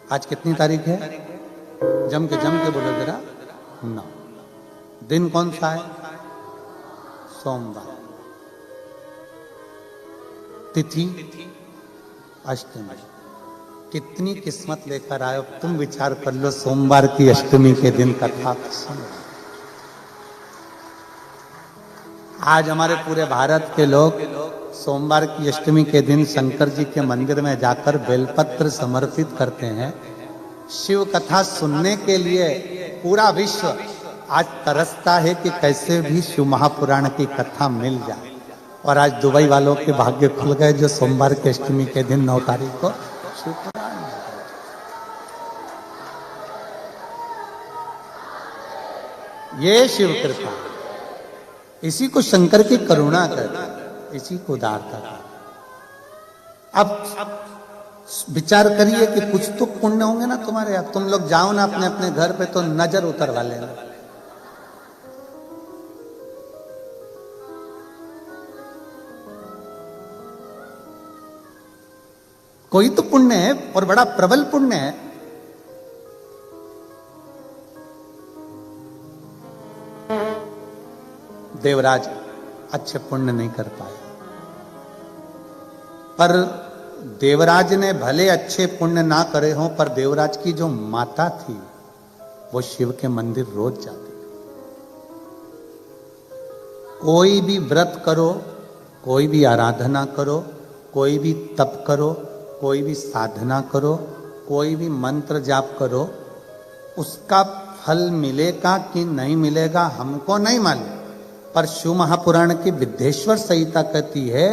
आज कितनी तारीख है? जम के बोलो जरा। 9। दिन कौन सा है? सोमवार। तिथि अष्टमी। कितनी किस्मत लेकर आए हो तुम, विचार कर लो। सोमवार की अष्टमी के दिन कथा सुनो। आज हमारे पूरे भारत के लोग सोमवार की अष्टमी के दिन शंकर जी के मंदिर में जाकर बेलपत्र समर्पित करते हैं। शिव कथा सुनने के लिए पूरा विश्व आज तरसता है कि कैसे भी शिव महापुराण की कथा मिल जाए। और आज दुबई वालों के भाग्य खुल गए जो सोमवार की अष्टमी के दिन 9 तारीख को शिव पुराण। ये शिव कृपा, इसी को शंकर की करुणा कहते, इसी को उदारता कहते। अब विचार करिए कि कुछ तो पुण्य होंगे ना तुम्हारे यहाँ। तुम लोग जाओ ना अपने अपने घर पे तो नजर उतरवा लेना। कोई तो पुण्य है और बड़ा प्रबल पुण्य है। देवराज अच्छे पुण्य नहीं कर पाए, पर देवराज ने भले अच्छे पुण्य ना करे हों, पर देवराज की जो माता थी वो शिव के मंदिर रोज जाती। कोई भी व्रत करो, कोई भी आराधना करो, कोई भी तप करो, कोई भी साधना करो, कोई भी मंत्र जाप करो, उसका फल मिलेगा कि नहीं मिलेगा हमको नहीं मालूम। पर शिव महापुराण की विद्येश्वर संहिता कहती है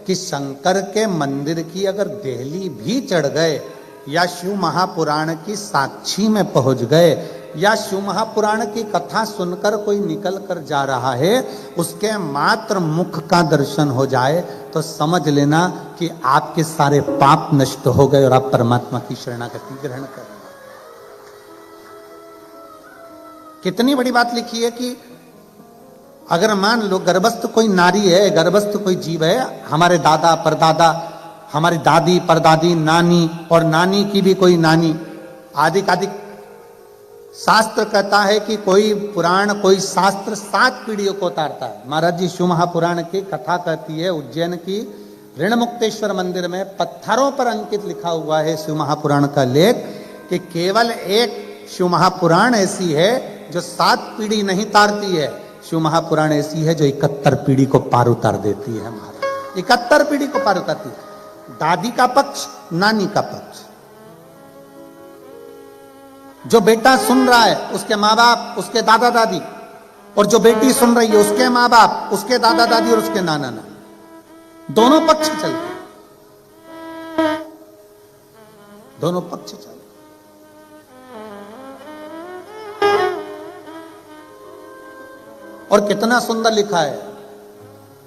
कि शंकर के मंदिर की अगर देहली भी चढ़ गए, या शिव महापुराण की साक्षी में पहुंच गए, या शिव महापुराण की कथा सुनकर कोई निकल कर जा रहा है, उसके मात्र मुख का दर्शन हो जाए तो समझ लेना कि आपके सारे पाप नष्ट हो गए और आप परमात्मा की शरणागति ग्रहण कर रहे हैं। कितनी बड़ी बात लिखी है कि अगर मान लो गर्भस्थ कोई नारी है, गर्भस्थ कोई जीव है, हमारे दादा परदादा, हमारी दादी परदादी, नानी और नानी की भी कोई नानी, आदि आदि। शास्त्र कहता है कि कोई पुराण, कोई शास्त्र 7 पीढ़ियों को उतारता है। महाराज जी शिव महापुराण की कथा कहती है, उज्जैन की ऋणमुक्तेश्वर मंदिर में पत्थरों पर अंकित लिखा हुआ है शिव महापुराण का लेख, कि केवल एक शिव महापुराण ऐसी है जो 7 पीढ़ी नहीं तारती है। शिव महापुराण ऐसी है जो 71 पीढ़ी को पार उतार देती है। महाराज 71 पीढ़ी को पार उतारती है। दादी का पक्ष, नानी का पक्ष। जो बेटा सुन रहा है उसके माँ बाप, उसके दादा दादी, और जो बेटी सुन रही है उसके माँ बाप, उसके दादा दादी और उसके नाना नानी, दोनों पक्ष चलते, दोनों पक्ष चलते। और कितना सुंदर लिखा है।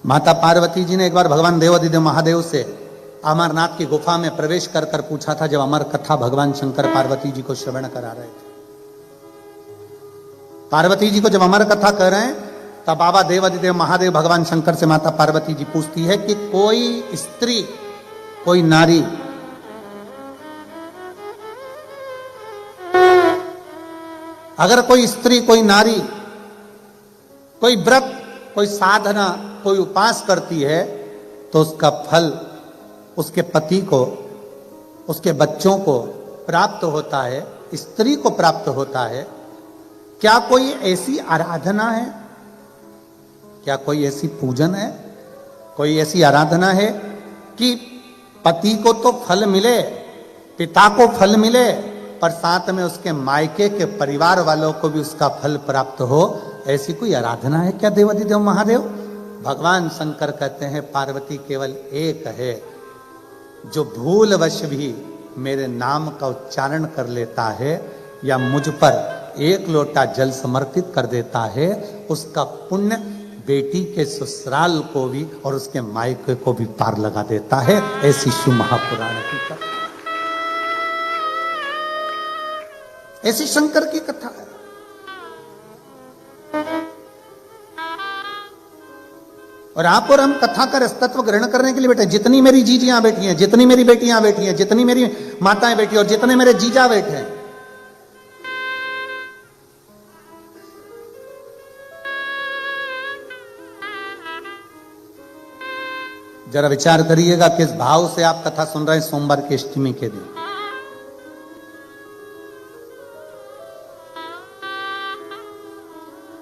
माता पार्वती जी ने एक बार भगवान देवाधिदेव महादेव से अमरनाथ की गुफा में प्रवेश कर कर पूछा था, जब अमर कथा भगवान शंकर पार्वती जी को श्रवण करा रहे थे। पार्वती जी को जब अमर कथा कर रहे हैं, तब बाबा देवाधिदेव महादेव भगवान शंकर से माता पार्वती जी पूछती है कि कोई स्त्री, कोई नारी अगर कोई स्त्री, कोई नारी कोई व्रत, कोई साधना, कोई उपास करती है तो उसका फल उसके पति को, उसके बच्चों को प्राप्त होता है, स्त्री को प्राप्त होता है। क्या कोई ऐसी आराधना है, क्या कोई ऐसी पूजन है, कोई ऐसी आराधना है कि पति को तो फल मिले, पिता को फल मिले, पर साथ में उसके मायके के परिवार वालों को भी उसका फल प्राप्त हो? ऐसी कोई आराधना है क्या देवाधिदेव महादेव? भगवान शंकर कहते हैं पार्वती केवल एक है जो भूलवश भी मेरे नाम का उच्चारण कर लेता है या मुझ पर एक लोटा जल समर्पित कर देता है, उसका पुण्य बेटी के ससुराल को भी और उसके मायके को भी पार लगा देता है। ऐसी शिव महापुराण की कथा, ऐसी शंकर की कथा है। और आप और हम कथा का रसतत्व ग्रहण करने के लिए बैठे। जितनी मेरी जीजियां बैठी हैं, जितनी मेरी बेटियां बैठी हैं, जितनी मेरी माताएं बैठी और जितने मेरे जीजा बैठे हैं, जरा विचार करिएगा किस भाव से आप कथा सुन रहे हैं सोमवार की अष्टमी के दिन।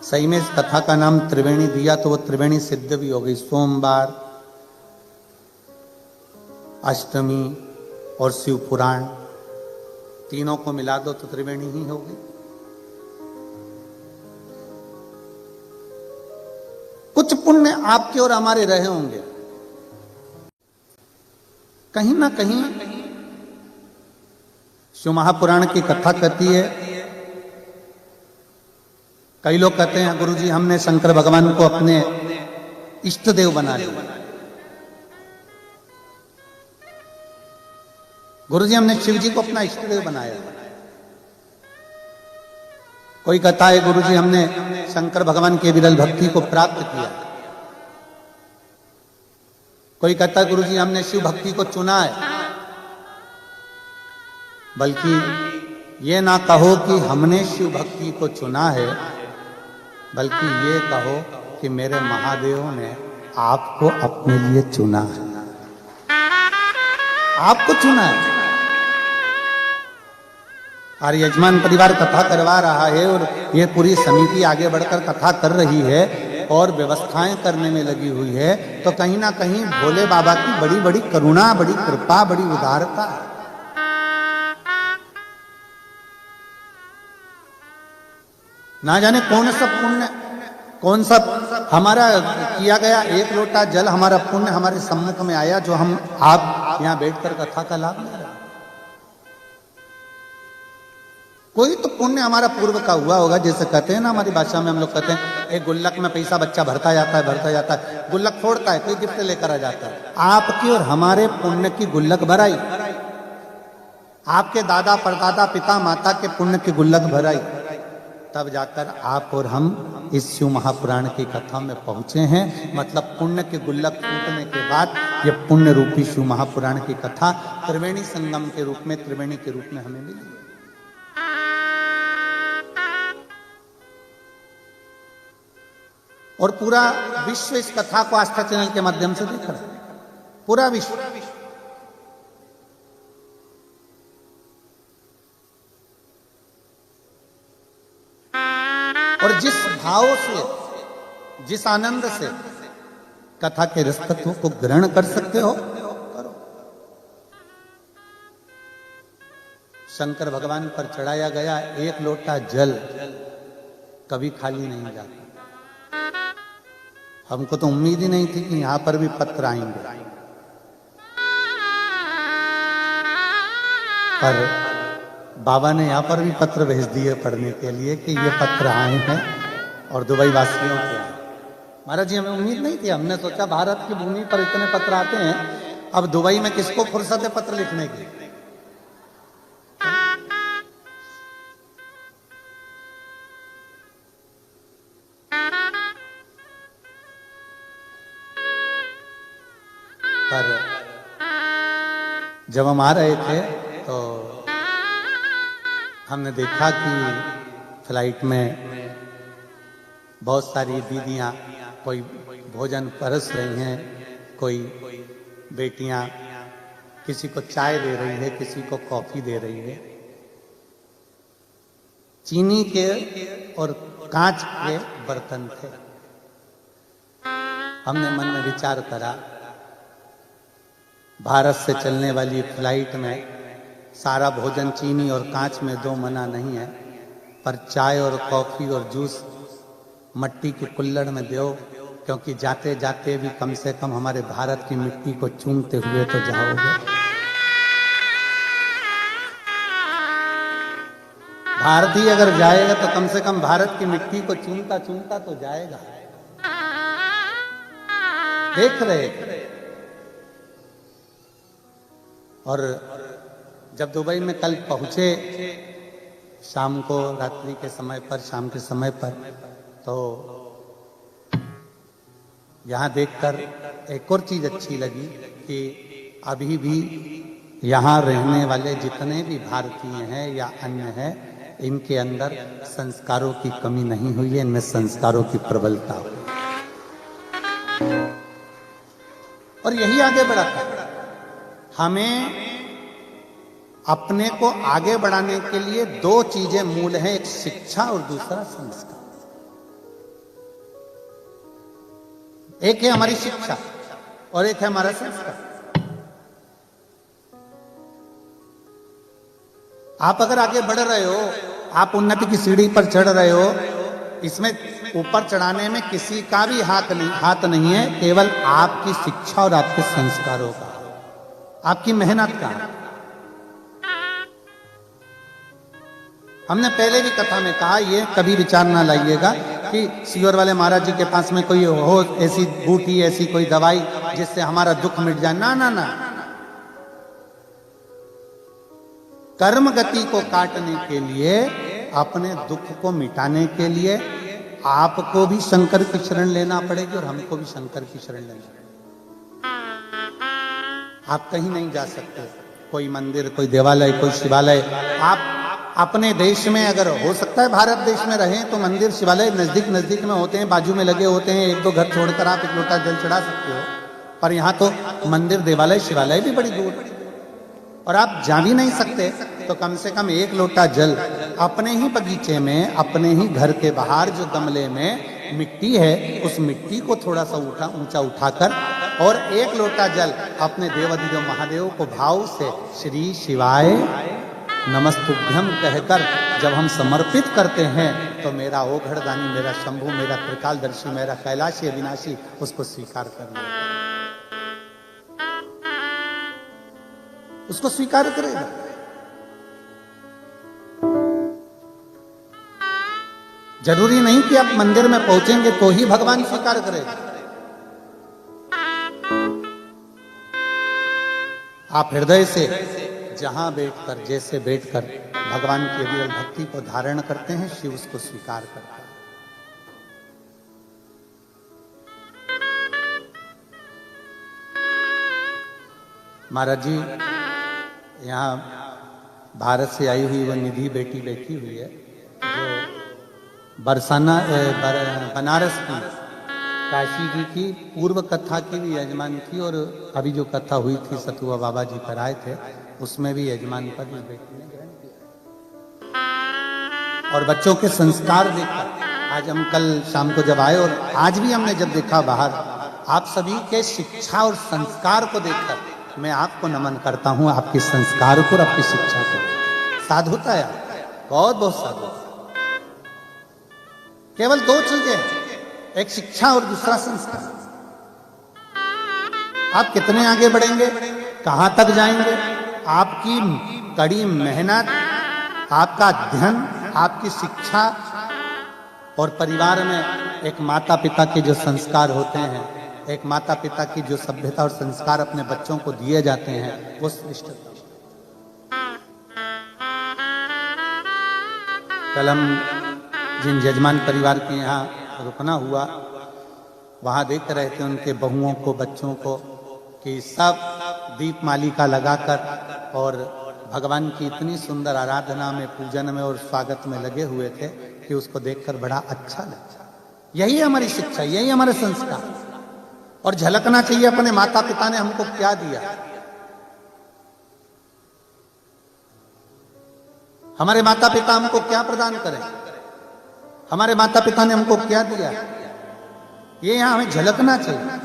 सही में इस कथा का नाम त्रिवेणी दिया तो वो त्रिवेणी सिद्ध भी हो गई। सोमवार, अष्टमी और शिव पुराण तीनों को मिला दो तो त्रिवेणी ही हो गई। कुछ पुण्य आपके और हमारे रहे होंगे, कहीं ना कहीं शिव महापुराण की कथा कहती है। कई लोग कहते हैं गुरुजी हमने शंकर भगवान को अपने इष्ट देव बना लिया, गुरुजी हमने शिव जी को अपना इष्ट देव बनाया। कोई कहता है गुरुजी हमने शंकर भगवान की विरल भक्ति को प्राप्त किया। कोई कहता है गुरुजी हमने शिव भक्ति को चुना है। बल्कि ये ना कहो कि हमने शिव भक्ति को चुना है, बल्कि ये कहो कि मेरे महादेव ने आपको अपने लिए चुना है, आपको चुना है। और यजमान परिवार कथा करवा रहा है और ये पूरी समिति आगे बढ़कर कथा कर रही है और व्यवस्थाएं करने में लगी हुई है, तो कहीं ना कहीं भोले बाबा की बड़ी बड़ी करुणा, बड़ी कृपा, बड़ी उदारता है। ना जाने कौन सा पुण्य, कौन सा हमारा किया गया एक लोटा जल हमारा पुण्य हमारे सम्मुख में आया, जो हम आप यहां बैठकर कथा का लाभ ले रहे हैं। कोई तो पुण्य हमारा पूर्व का हुआ होगा। जैसे कहते हैं ना, हमारी भाषा में हम लोग कहते हैं एक गुल्लक में पैसा बच्चा भरता जाता है, गुल्लक फोड़ता है, कोई गिफ्ट लेकर आ जाता है। आपकी और हमारे पुण्य की गुल्लक भराई, आपके दादा परदादा पिता माता के पुण्य की गुल्लक भराई, तब जाकर आप और हम इस शिव महापुराण की कथा में पहुंचे हैं। मतलब पुण्य के गुल्लक फूटने के बाद ये पुण्य रूपी शिव महापुराण की कथा त्रिवेणी संगम के रूप में, त्रिवेणी के रूप में हमें मिली। और पूरा विश्व इस कथा को आस्था चैनल के माध्यम से देख रहा है, पूरा विश्व। और जिस भाव से, जिस आनंद से कथा के रस तत्वों को ग्रहण कर सकते हो करो। शंकर भगवान पर चढ़ाया गया एक लोटा जल कभी खाली नहीं जाता। हमको तो उम्मीद ही नहीं थी कि यहां पर भी पत्र आएंगे, पर बाबा ने यहां पर भी पत्र भेज दिए पढ़ने के लिए कि ये पत्र आए हैं और दुबई वासियों के आए। महाराज जी हमें उम्मीद नहीं थी, हमने सोचा भारत की भूमि पर इतने पत्र आते हैं, अब दुबई में किसको फुर्सत है पत्र लिखने की। पर जब हम आ रहे थे तो हमने देखा कि फ्लाइट में बहुत सारी दीदियां कोई भोजन परस रही हैं, कोई बेटियां किसी को चाय दे रही है, किसी को कॉफी दे रही है। चीनी के और कांच के बर्तन थे। हमने मन में विचार करा, भारत से चलने वाली फ्लाइट में सारा भोजन चीनी और कांच में दो मना नहीं है, पर चाय और कॉफी और जूस मट्टी की कुल्हड़ में दो, क्योंकि जाते जाते भी कम से कम हमारे भारत की मिट्टी को चूमते हुए तो जाओगे। भारतीय अगर जाएगा तो कम से कम भारत की मिट्टी को चूमता चूमता तो जाएगा। देख रहे और जब दुबई में कल पहुंचे शाम को, रात्रि के समय पर, शाम के समय पर, तो यहाँ देखकर एक और चीज अच्छी लगी कि अभी भी यहाँ रहने वाले जितने भी भारतीय हैं या अन्य हैं, इनके अंदर संस्कारों की कमी नहीं हुई है, इनमें संस्कारों की प्रबलता हुई। और यही आगे बढ़ाता है। हमें अपने को आगे बढ़ाने के लिए दो चीजें मूल हैं, एक शिक्षा और दूसरा संस्कार। एक है हमारी शिक्षा और एक है हमारा संस्कार। आप अगर आगे बढ़ रहे हो, आप उन्नति की सीढ़ी पर चढ़ रहे हो, इसमें ऊपर चढ़ाने में किसी का भी हाथ नहीं है, केवल आपकी शिक्षा और आपके संस्कारों का, आपकी मेहनत का। हमने पहले भी कथा में कहा, ये कभी विचार ना लाइएगा कि सीवर वाले महाराज जी के पास में कोई हो ऐसी बूटी, ऐसी कोई दवाई जिससे हमारा दुख मिट जाए। ना ना ना, कर्म गति को काटने के लिए, अपने दुख को मिटाने के लिए आपको भी शंकर की शरण लेना पड़ेगी और हमको भी शंकर की शरण लेना पड़ेगी। आप कहीं नहीं जा सकते, कोई मंदिर, कोई देवालय, कोई शिवालय। आप अपने देश में अगर हो सकता है भारत देश में रहें तो मंदिर शिवालय नजदीक नजदीक में होते हैं, बाजू में लगे होते हैं, एक दो घर छोड़कर आप एक लोटा जल चढ़ा सकते हो। पर यहाँ तो मंदिर, देवालय, शिवालय भी बड़ी दूर और आप जा भी नहीं सकते, तो कम से कम एक लोटा जल अपने ही बगीचे में, अपने ही घर के बाहर जो गमले में मिट्टी है, उस मिट्टी को थोड़ा सा ऊंचा उठाकर और एक लोटा जल अपने देवाधिदेव महादेव को भाव से श्री शिवाय नमस्तुभ्यम कहकर जब हम समर्पित करते हैं, तो मेरा ओघड़दानी, मेरा शंभु, मेरा त्रिकालदर्शी, मेरा कैलाशी अविनाशी उसको स्वीकार कर लेगा, उसको स्वीकार करेगा। जरूरी नहीं कि आप मंदिर में पहुंचेंगे तो ही भगवान स्वीकार करेगा। आप हृदय से जहां बैठकर, जैसे बैठकर भगवान की अविरल भक्ति को धारण करते हैं, शिव उसको स्वीकार करता है। महाराज जी यहाँ भारत से आई हुई वो निधि बेटी बैठी हुई है, जो बनारस की काशी जी की पूर्व कथा की भी यजमान थी, और अभी जो कथा हुई थी सतुआ बाबा जी पर आए थे, उसमें भी यजमान पद इस बेटी ने ग्रहण किया। और बच्चों के संस्कार देखकर आज हम कल शाम को जब आए, और आज भी हमने जब देखा बाहर, आप सभी के शिक्षा और संस्कार को देखकर मैं आपको नमन करता हूं, आपके संस्कार को और आपकी शिक्षा को। साधुता है, बहुत बहुत साधु। केवल दो चीजें, एक शिक्षा और दूसरा संस्कार। आप कितने आगे बढ़ेंगे, कहां तक जाएंगे, आपकी कड़ी मेहनत, आपका अध्ययन, आपकी शिक्षा और परिवार में एक माता पिता के जो संस्कार होते हैं, एक माता पिता की जो सभ्यता और संस्कार अपने बच्चों को दिए जाते हैं, वो श्रेष्ठता। कल हम जिन यजमान परिवार के यहाँ रुकना हुआ, वहां देख रहे थे उनके बहुओं को, बच्चों को, कि सब दीप मालिका लगाकर और भगवान की इतनी सुंदर आराधना में, पूजन में और स्वागत में लगे हुए थे कि उसको देखकर बड़ा अच्छा लगा। यही हमारी शिक्षा, यही हमारे संस्कार। और झलकना चाहिए अपने माता पिता ने हमको क्या दिया, हमारे माता पिता हमको क्या प्रदान करें, हमारे माता पिता ने हमको क्या दिया, ये यहां हमें झलकना चाहिए।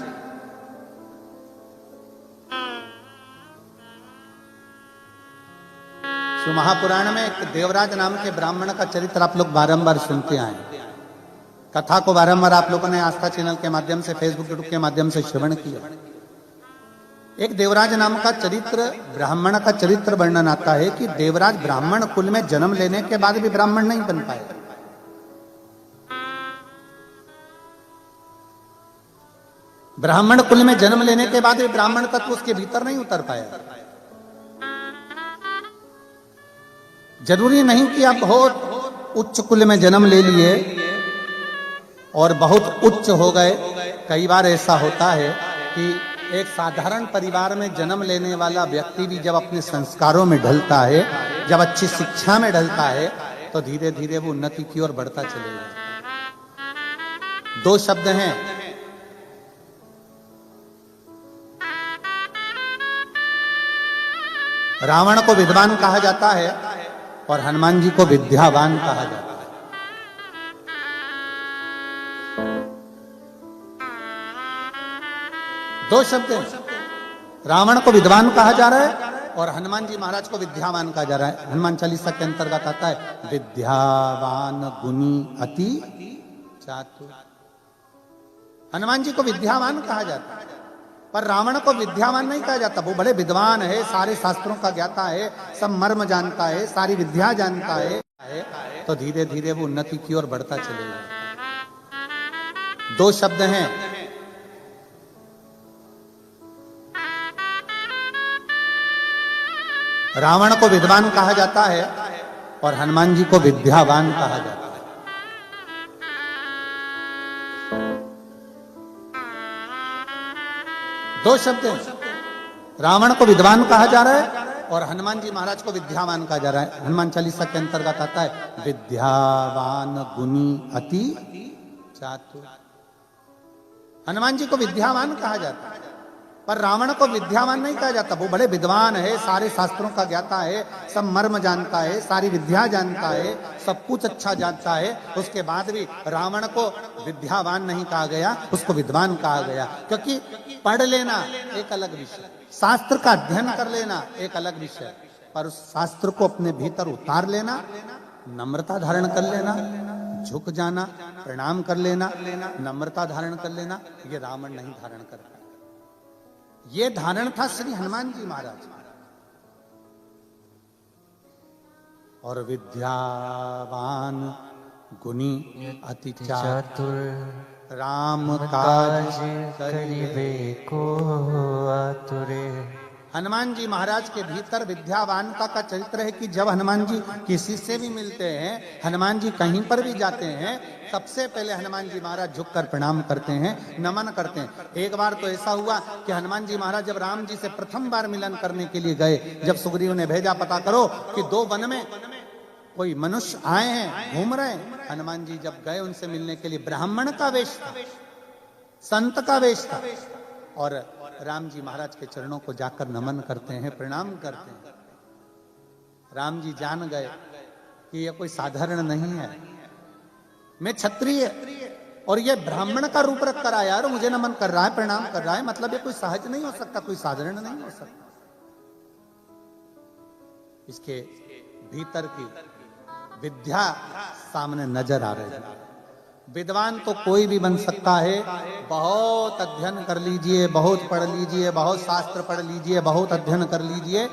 तो महापुराण में एक देवराज नाम के ब्राह्मण का चरित्र आप लोग बारंबार सुनते आए। कथा को बारंबार आप लोगों ने आस्था चैनल के माध्यम से, फेसबुक यूट्यूब के माध्यम से श्रवण किया। एक देवराज नाम का चरित्र, ब्राह्मण का चरित्र वर्णन आता है कि देवराज ब्राह्मण कुल में जन्म लेने के बाद भी ब्राह्मण नहीं बन पाए। ब्राह्मण कुल में जन्म लेने के बाद भी ब्राह्मण तत्व उसके भीतर नहीं उतर पाया। जरूरी नहीं कि आप बहुत उच्च कुल में जन्म ले लिए और बहुत उच्च हो गए कई बार ऐसा होता है कि एक साधारण परिवार में जन्म लेने वाला व्यक्ति भी जब अपने संस्कारों में ढलता है, जब अच्छी शिक्षा में ढलता है, तो धीरे धीरे वो उन्नति की ओर बढ़ता चलेगा। दो शब्द हैं, रावण को विद्वान कहा जाता है और हनुमान जी को विद्यावान कहा जाता है। दो शब्द हैं, रावण को विद्वान कहा जा रहा है और हनुमान जी महाराज को विद्यावान कहा जा रहा है। हनुमान चालीसा के अंतर्गत आता है विद्यावान गुणी अति चातुर। हनुमान जी को विद्यावान कहा जाता है, पर रावण को विद्यावान नहीं कहा जाता। वो बड़े विद्वान है, सारे शास्त्रों का ज्ञाता है, सब मर्म जानता है, सारी विद्या जानता है, तो धीरे धीरे वो उन्नति की ओर बढ़ता चलेगा। दो शब्द हैं, रावण को विद्वान कहा जाता है और हनुमान जी को विद्यावान कहा जाता है। दो शब्द हैं, रावण को विद्वान कहा जा रहा है और हनुमान जी महाराज को विद्यावान कहा जा रहा है। हनुमान चालीसा के अंतर्गत आता है विद्यावान गुणी अति चातुर। हनुमान जी को विद्यावान कहा जाता है, पर रावण को विद्यावान नहीं कहा जाता। वो बड़े विद्वान है, सारे शास्त्रों का ज्ञाता है, सब मर्म जानता है, सारी विद्या जानता है, सब कुछ अच्छा जानता है। उसके बाद भी रावण को विद्यावान नहीं कहा गया, उसको विद्वान कहा गया। क्योंकि पढ़ लेना एक अलग विषय, शास्त्र का अध्ययन कर लेना एक अलग विषय, पर उस शास्त्र को अपने भीतर उतार लेना, नम्रता धारण कर लेना, झुक जाना, प्रणाम कर लेना, नम्रता धारण कर लेना, ये रावण नहीं धारण कर पाया। ये धारण था श्री हनुमान जी महाराज। और विद्यावान गुणी अति चातुर, राम काज करिबे को आतुरे। हनुमान जी महाराज के भीतर विद्यावानता का चरित्र है कि जब हनुमान जी किसी से भी मिलते हैं, हनुमान जी कहीं पर भी जाते हैं, सबसे पहले हनुमान जी महाराज झुककर प्रणाम करते हैं, नमन करते हैं। एक बार तो ऐसा हुआ कि हनुमान जी महाराज जब राम जी से प्रथम बार मिलन करने के लिए गए, जब सुग्रीव ने भेजा पता करो कि दो वन में कोई मनुष्य आए हैं, घूम रहे हैं, हनुमान जी जब गए उनसे मिलने के लिए, ब्राह्मण का वेश था, संत का वेश था, और राम जी महाराज के चरणों को जाकर नमन करते हैं, प्रणाम करते हैं। राम जी जान गए कि यह कोई साधारण नहीं है, मैं क्षत्रिय और ये ब्राह्मण का रूप रख कर आया और मुझे नमन कर रहा है, प्रणाम कर रहा है, मतलब ये कोई सहज नहीं हो सकता, कोई साधारण नहीं हो सकता। इसके भीतर की विद्या सामने नजर आ रही है। विद्वान तो कोई भी बन सकता है, बहुत अध्ययन कर लीजिए, बहुत पढ़ लीजिए, बहुत शास्त्र पढ़ लीजिए, बहुत अध्ययन कर लीजिए,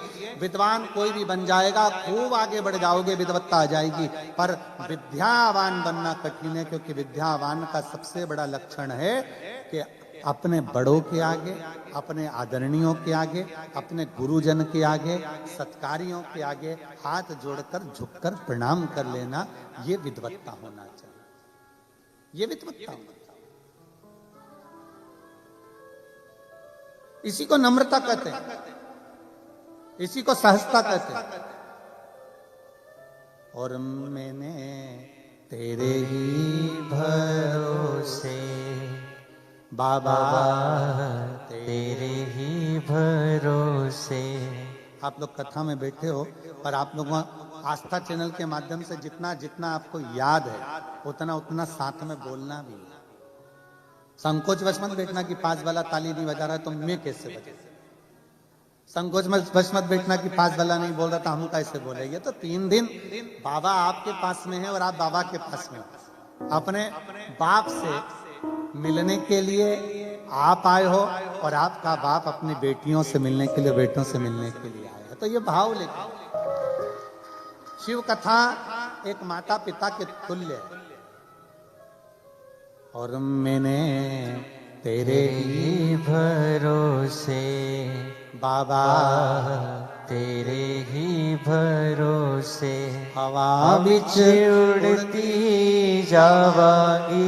विद्वान कोई भी बन जाएगा, खूब आगे बढ़ जाओगे, विद्वत्ता आ जाएगी। पर विद्यावान बनना कठिन है, क्योंकि विद्यावान का सबसे बड़ा लक्षण है कि अपने बड़ों के आगे, अपने आदरणीयों के आगे, अपने गुरुजन के आगे, सत्कारियों के आगे हाथ जोड़कर झुककर प्रणाम कर लेना, ये विद्वत्ता होना चाहिए, ये विद्वत्ता होना चाहिए। इसी को नम्रता कहते हैं, इसी को सहजता कहते हैं। और मैंने तेरे ही भरोसे बाबा, तेरे ही भरोसे। आप लोग कथा में बैठे हो, पर आप लोग आस्था चैनल के माध्यम से जितना जितना आपको याद है उतना उतना साथ में बोलना भी है। संकोच वश मत बैठना कि पास वाला ताली नहीं बजा रहा है तो मैं कैसे बजे। संकोच वश मत बैठना कि पास वाला नहीं बोल रहा था हम कैसे बोलेंगे। तो 3 दिन बाबा आपके पास में है और आप बाबा के पास में हो। अपने बाप से मिलने के लिए आप आए हो और आपका बाप अपनी बेटियों से मिलने के लिए, बेटों से मिलने के लिए आया है। तो ये भाव लेकर शिव कथा एक माता पिता के तुल्य है। और मैंने तेरे ही भरोसे बाबा, तेरे ही भरोसे हवा बिच उड़ती जावागी,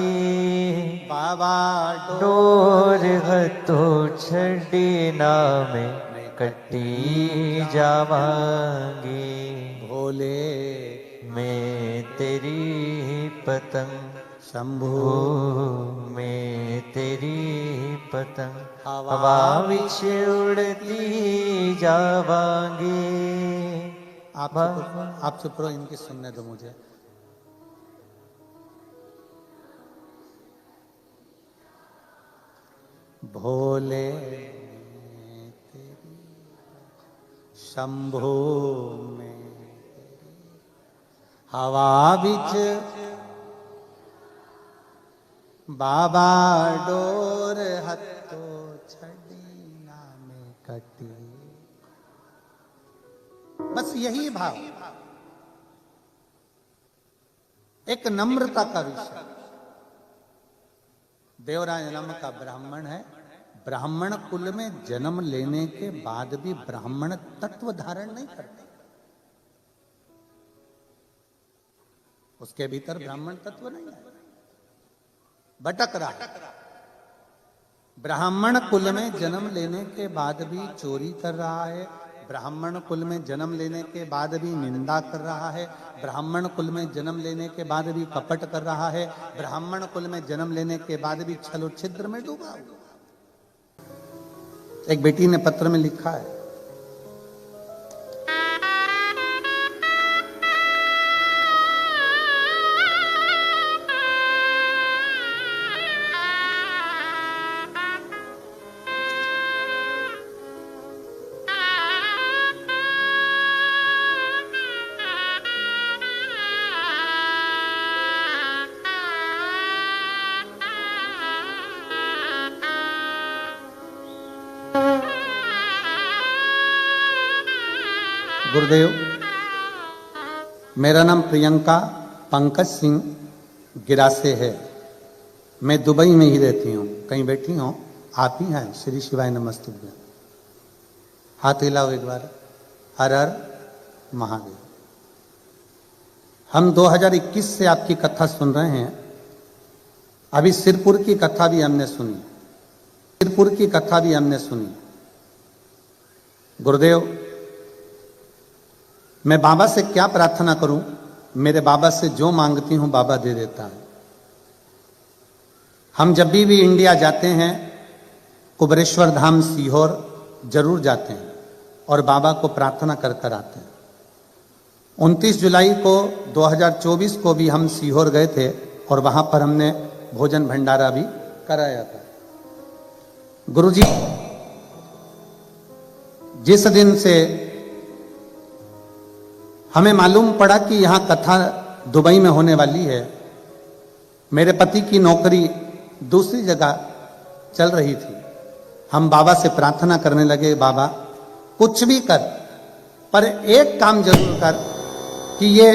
बाबा डोर हथो छड़ी नामे कटी जावांगी। भोले मैं तेरी पतंग शंभु मैं तेरी पतंग हवा हवा विच उड़ती जावांगी। आप चुप रहो, इनकी सुनने दो मुझे। भोले तेरी शंभु में हवा बिच बाबा डोर हथो छड़ी नामे कटी। बस यही भाव, एक नम्रता का विषय। देवराय नाम का ब्राह्मण है, ब्राह्मण कुल में जन्म लेने के बाद भी ब्राह्मण तत्व धारण नहीं करते, उसके भीतर ब्राह्मण तत्व नहीं है, भटक रहा है। ब्राह्मण कुल में जन्म लेने के बाद भी चोरी कर रहा है, ब्राह्मण कुल में जन्म लेने के बाद भी निंदा कर रहा है, ब्राह्मण कुल में जन्म लेने के बाद भी कपट कर रहा है, ब्राह्मण कुल में जन्म लेने के बाद भी छल छिद्र में डूबा हुआ। एक बेटी ने पत्र में लिखा है, गुरुदेव, मेरा नाम प्रियंका पंकज सिंह गिरासे है। मैं दुबई में ही रहती हूँ। कहीं बैठी हूँ, आप ही हैं? श्री शिवाय नमस्तुभ्यं। हाथ हिलाओ एक बार। हर हर महादेव। हम 2021 से आपकी कथा सुन रहे हैं। अभी सिरपुर की कथा भी हमने सुनी, सिरपुर की कथा भी हमने सुनी। गुरुदेव, मैं बाबा से क्या प्रार्थना करूं? मेरे बाबा से जो मांगती हूं बाबा दे देता है। हम जब भी इंडिया जाते हैं, कुबरेश्वर धाम सीहोर जरूर जाते हैं और बाबा को प्रार्थना कर कर आते हैं। 29 जुलाई को 2024 को भी हम सीहोर गए थे और वहां पर हमने भोजन भंडारा भी कराया था। गुरुजी, जिस दिन से हमें मालूम पड़ा कि यहां कथा दुबई में होने वाली है, मेरे पति की नौकरी दूसरी जगह चल रही थी। हम बाबा से प्रार्थना करने लगे, बाबा कुछ भी कर, पर एक काम जरूर कर कि ये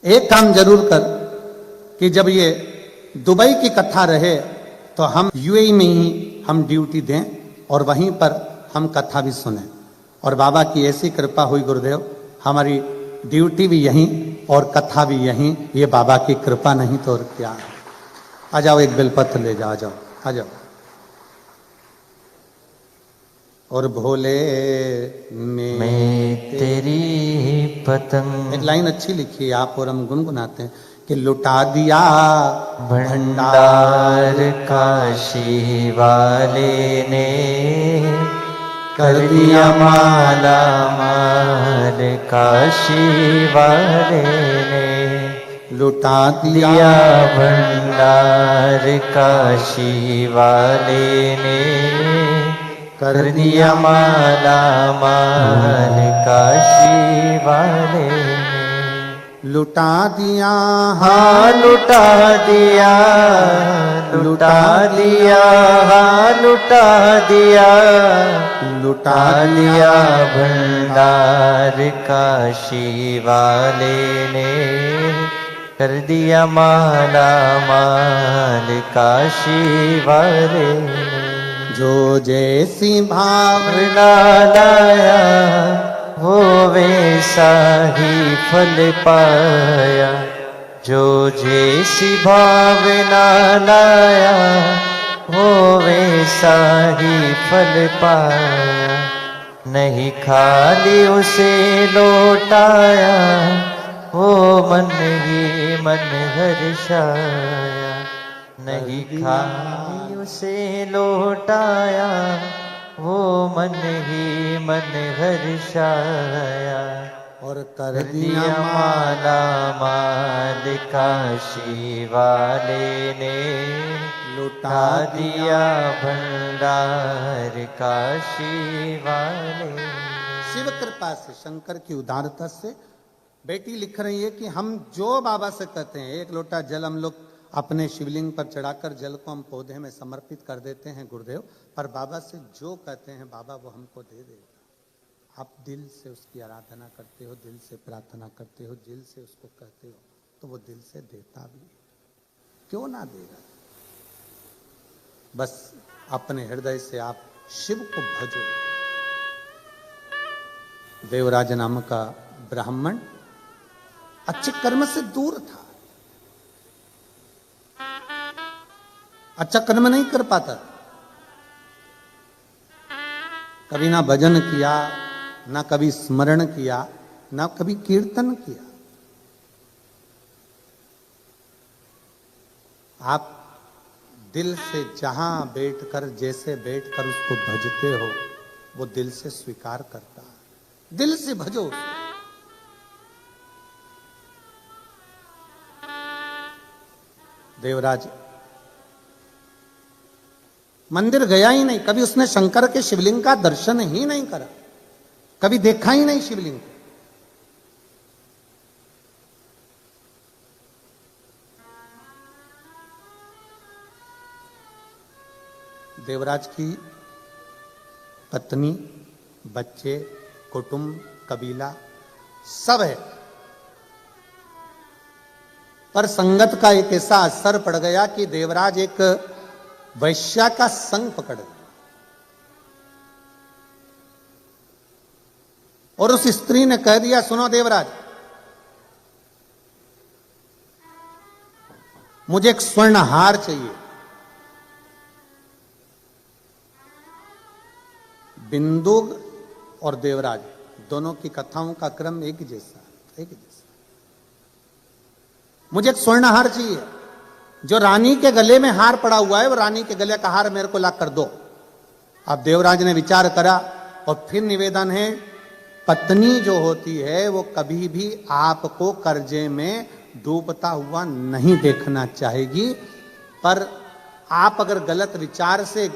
एक काम जरूर कर कि जब ये दुबई की कथा रहे तो हम यूएई में ही हम ड्यूटी दें और वहीं पर हम कथा भी सुने। और बाबा की ऐसी कृपा हुई गुरुदेव, हमारी ड्यूटी भी यहीं और कथा भी यहीं। ये बाबा की कृपा नहीं तो और क्या। आ जाओ, एक बेलपत्र ले जाओ, आ जाओ, आ जाओ। और भोले मैं तेरी पतंग, एक लाइन अच्छी लिखी है आप और हम गुनगुनाते हैं कि लुटा दिया भंडार काशी वाले ने, कर दिया माला माल काशी वाले ने। लुटा दिया भंडार काशी वाले ने, कर दिया माला माल काशी वाले ने। लुटा दिया, हाँ लुटा दिया, लुटा दिया, हाँ लुटा दिया, लुटा दिया भंडार काशी वाले ने, कर दिया माला माल काशी वाले ने। जो जैसी भावना लाया वो वैसा ही फल पाया, जो जैसी भावना लाया वो वैसा ही फल पाया। नहीं खाली उसे लौटाया वो मन ही मन हर्षाया। नहीं खाली उसे लौटाया वो मन ही मन हर्षाया। और कर दिया माला माल काशी वाले ने, लुटा दिया भंडार काशी वाले। शिव कृपा से, शंकर की उदारता से बेटी लिख रही है कि हम जो बाबा से कहते हैं, एक लोटा जल हम लोग अपने शिवलिंग पर चढ़ाकर जल को हम पौधे में समर्पित कर देते हैं गुरुदेव, पर बाबा से जो कहते हैं बाबा वो हमको दे देगा। आप दिल से उसकी आराधना करते हो, दिल से प्रार्थना करते हो, दिल से उसको कहते हो, तो वो दिल से देता भी। क्यों ना देगा? बस अपने हृदय से आप शिव को भजो। देवराज नाम का ब्राह्मण अच्छे कर्म से दूर था, अच्छा कर्म नहीं कर पाता, कभी ना भजन किया, ना कभी स्मरण किया, ना कभी कीर्तन किया। आप दिल से जहां बैठकर, जैसे बैठकर उसको भजते हो, वो दिल से स्वीकार करता है। दिल से भजो। देवराज मंदिर गया ही नहीं, कभी उसने शंकर के शिवलिंग का दर्शन ही नहीं करा, कभी देखा ही नहीं शिवलिंग। देवराज की पत्नी, बच्चे, कुटुंब, कबीला सब है, पर संगत का एक ऐसा असर पड़ गया कि देवराज एक वैश्या का संग पकड़ गया और उस स्त्री ने कह दिया, सुनो देवराज, मुझे एक स्वर्ण हार चाहिए। बिंदु और देवराज दोनों की कथाओं का क्रम एक जैसा। मुझे एक स्वर्ण हार चाहिए, जो रानी के गले में हार पड़ा हुआ है वो रानी के गले का हार मेरे को ला कर दो। अब देवराज ने विचार करा और फिर निवेदन है, पत्नी जो होती है वो कभी भी आपको कर्जे में डूबता हुआ नहीं देखना चाहेगी, पर आप अगर गलत विचार से,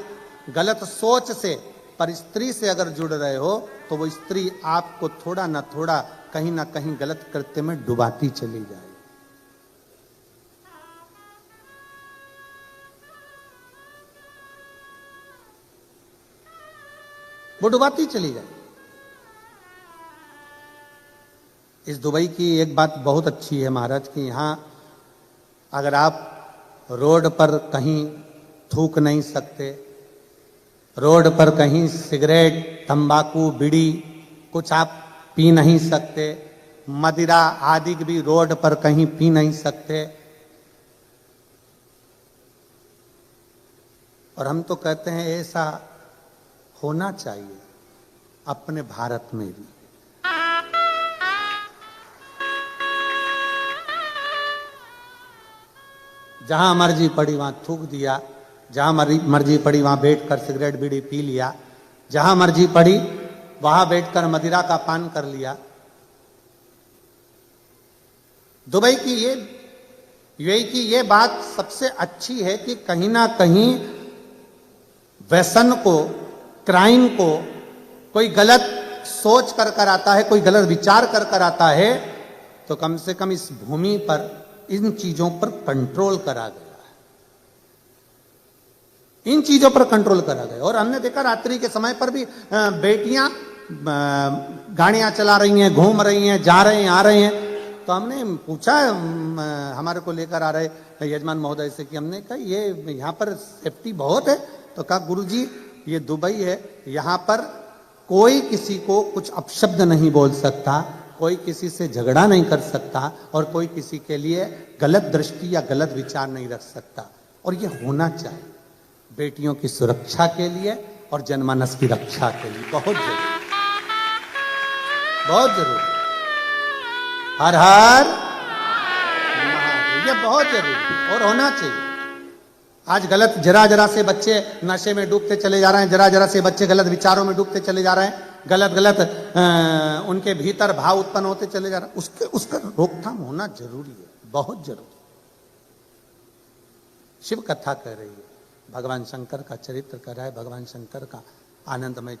गलत सोच से पर स्त्री से अगर जुड़ रहे हो तो वो स्त्री आपको थोड़ा ना थोड़ा, कहीं ना कहीं गलत कृत्य में डुबाती चली जाए। वो डुबाती चली जाए। इस दुबई की एक बात बहुत अच्छी है महाराज कि यहां अगर आप रोड पर कहीं थूक नहीं सकते, रोड पर कहीं सिगरेट, तंबाकू, बीड़ी कुछ आप पी नहीं सकते, मदिरा आदि भी रोड पर कहीं पी नहीं सकते। और हम तो कहते हैं ऐसा होना चाहिए अपने भारत में भी। जहां मर्जी पड़ी वहां थूक दिया, जहां मर्जी पड़ी वहां बैठकर सिगरेट बीड़ी पी लिया, जहां मर्जी पड़ी वहां बैठकर मदिरा का पान कर लिया। दुबई की ये, यूएई की ये बात सबसे अच्छी है कि कहीं ना कहीं व्यसन को, क्राइम को कोई गलत सोच कर आता है, कोई गलत विचार कर आता है, तो कम से कम इस भूमि पर इन चीजों पर कंट्रोल करा गया है, इन चीजों पर कंट्रोल करा गया। और हमने देखा रात्रि के समय पर भी बेटियां गाड़ियां चला रही हैं, घूम रही हैं, जा रहे हैं, आ रहे हैं। तो हमने पूछा हमारे को लेकर आ रहे यजमान महोदय से कि हमने कहा ये यहाँ पर सेफ्टी बहुत है। तो कहा गुरुजी ये दुबई है, यहाँ पर कोई किसी को कुछ अपशब्द नहीं बोल सकता, कोई किसी से झगड़ा नहीं कर सकता और कोई किसी के लिए गलत दृष्टि या गलत विचार नहीं रख सकता। और ये होना चाहिए बेटियों की सुरक्षा के लिए और जनमानस की रक्षा के लिए बहुत जरूरी, बहुत जरूरी। हर हर महादेव, ये बहुत जरूरी और होना चाहिए। आज गलत जरा जरा से बच्चे नशे में डूबते चले जा रहे हैं, जरा जरा से बच्चे गलत विचारों में डूबते चले जा रहे हैं, गलत गलत उनके भीतर भाव उत्पन्न होते चले जा रहे हैं। उसका रोकथाम होना जरूरी है, बहुत जरूरी। शिव कथा कह रही है, भगवान शंकर का चरित्र कर रहा है, भगवान शंकर का आनंदमय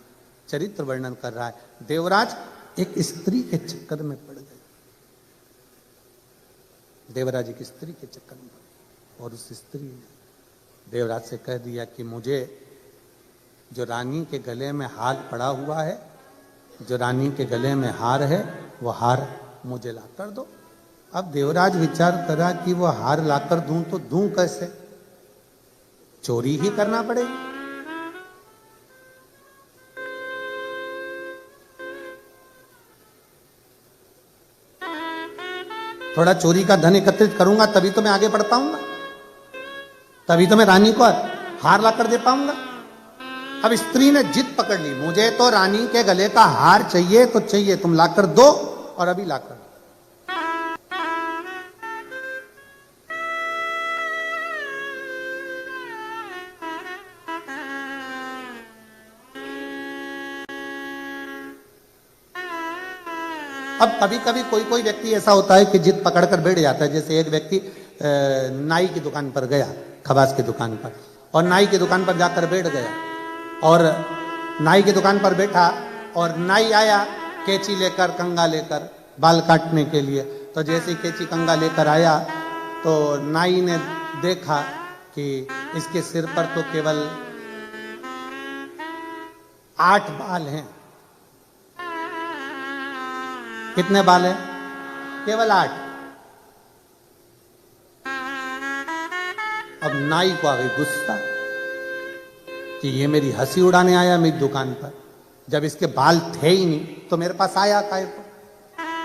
चरित्र वर्णन कर रहा है। देवराज एक स्त्री के चक्कर में पड़ गए, देवराज एक स्त्री के चक्कर में पड़ गए और उस स्त्री ने देवराज से कह दिया कि मुझे जो रानी के गले में हार पड़ा हुआ है, जो रानी के गले में हार है, वो हार मुझे ला कर दो। अब देवराज विचार करा कि वो हार लाकर दूं तो दूं कैसे, चोरी ही करना पड़ेगा। थोड़ा चोरी का धन एकत्रित करूंगा तभी तो मैं आगे बढ़ पाऊंगा, तभी तो मैं रानी को हार लाकर दे पाऊंगा। अब स्त्री ने जिद पकड़ ली, मुझे तो रानी के गले का हार चाहिए तो चाहिए, तुम लाकर दो और अभी लाकर दो। अब कभी कभी कोई कोई व्यक्ति ऐसा होता है कि जिद पकड़कर बैठ जाता है। जैसे एक व्यक्ति नाई की दुकान पर गया, खबास की दुकान पर, और नाई की दुकान पर जाकर बैठ गया और नाई की दुकान पर बैठा और नाई आया कैंची लेकर, कंघा लेकर बाल काटने के लिए। तो जैसे कैंची कंघा लेकर आया तो नाई ने देखा कि इसके सिर पर तो केवल 8 बाल हैं। कितने बाल हैं? केवल 8। अब नाई को आ गई गुस्सा कि ये मेरी हंसी उड़ाने आया मेरी दुकान पर, जब इसके बाल थे ही नहीं तो मेरे पास आया काहे को।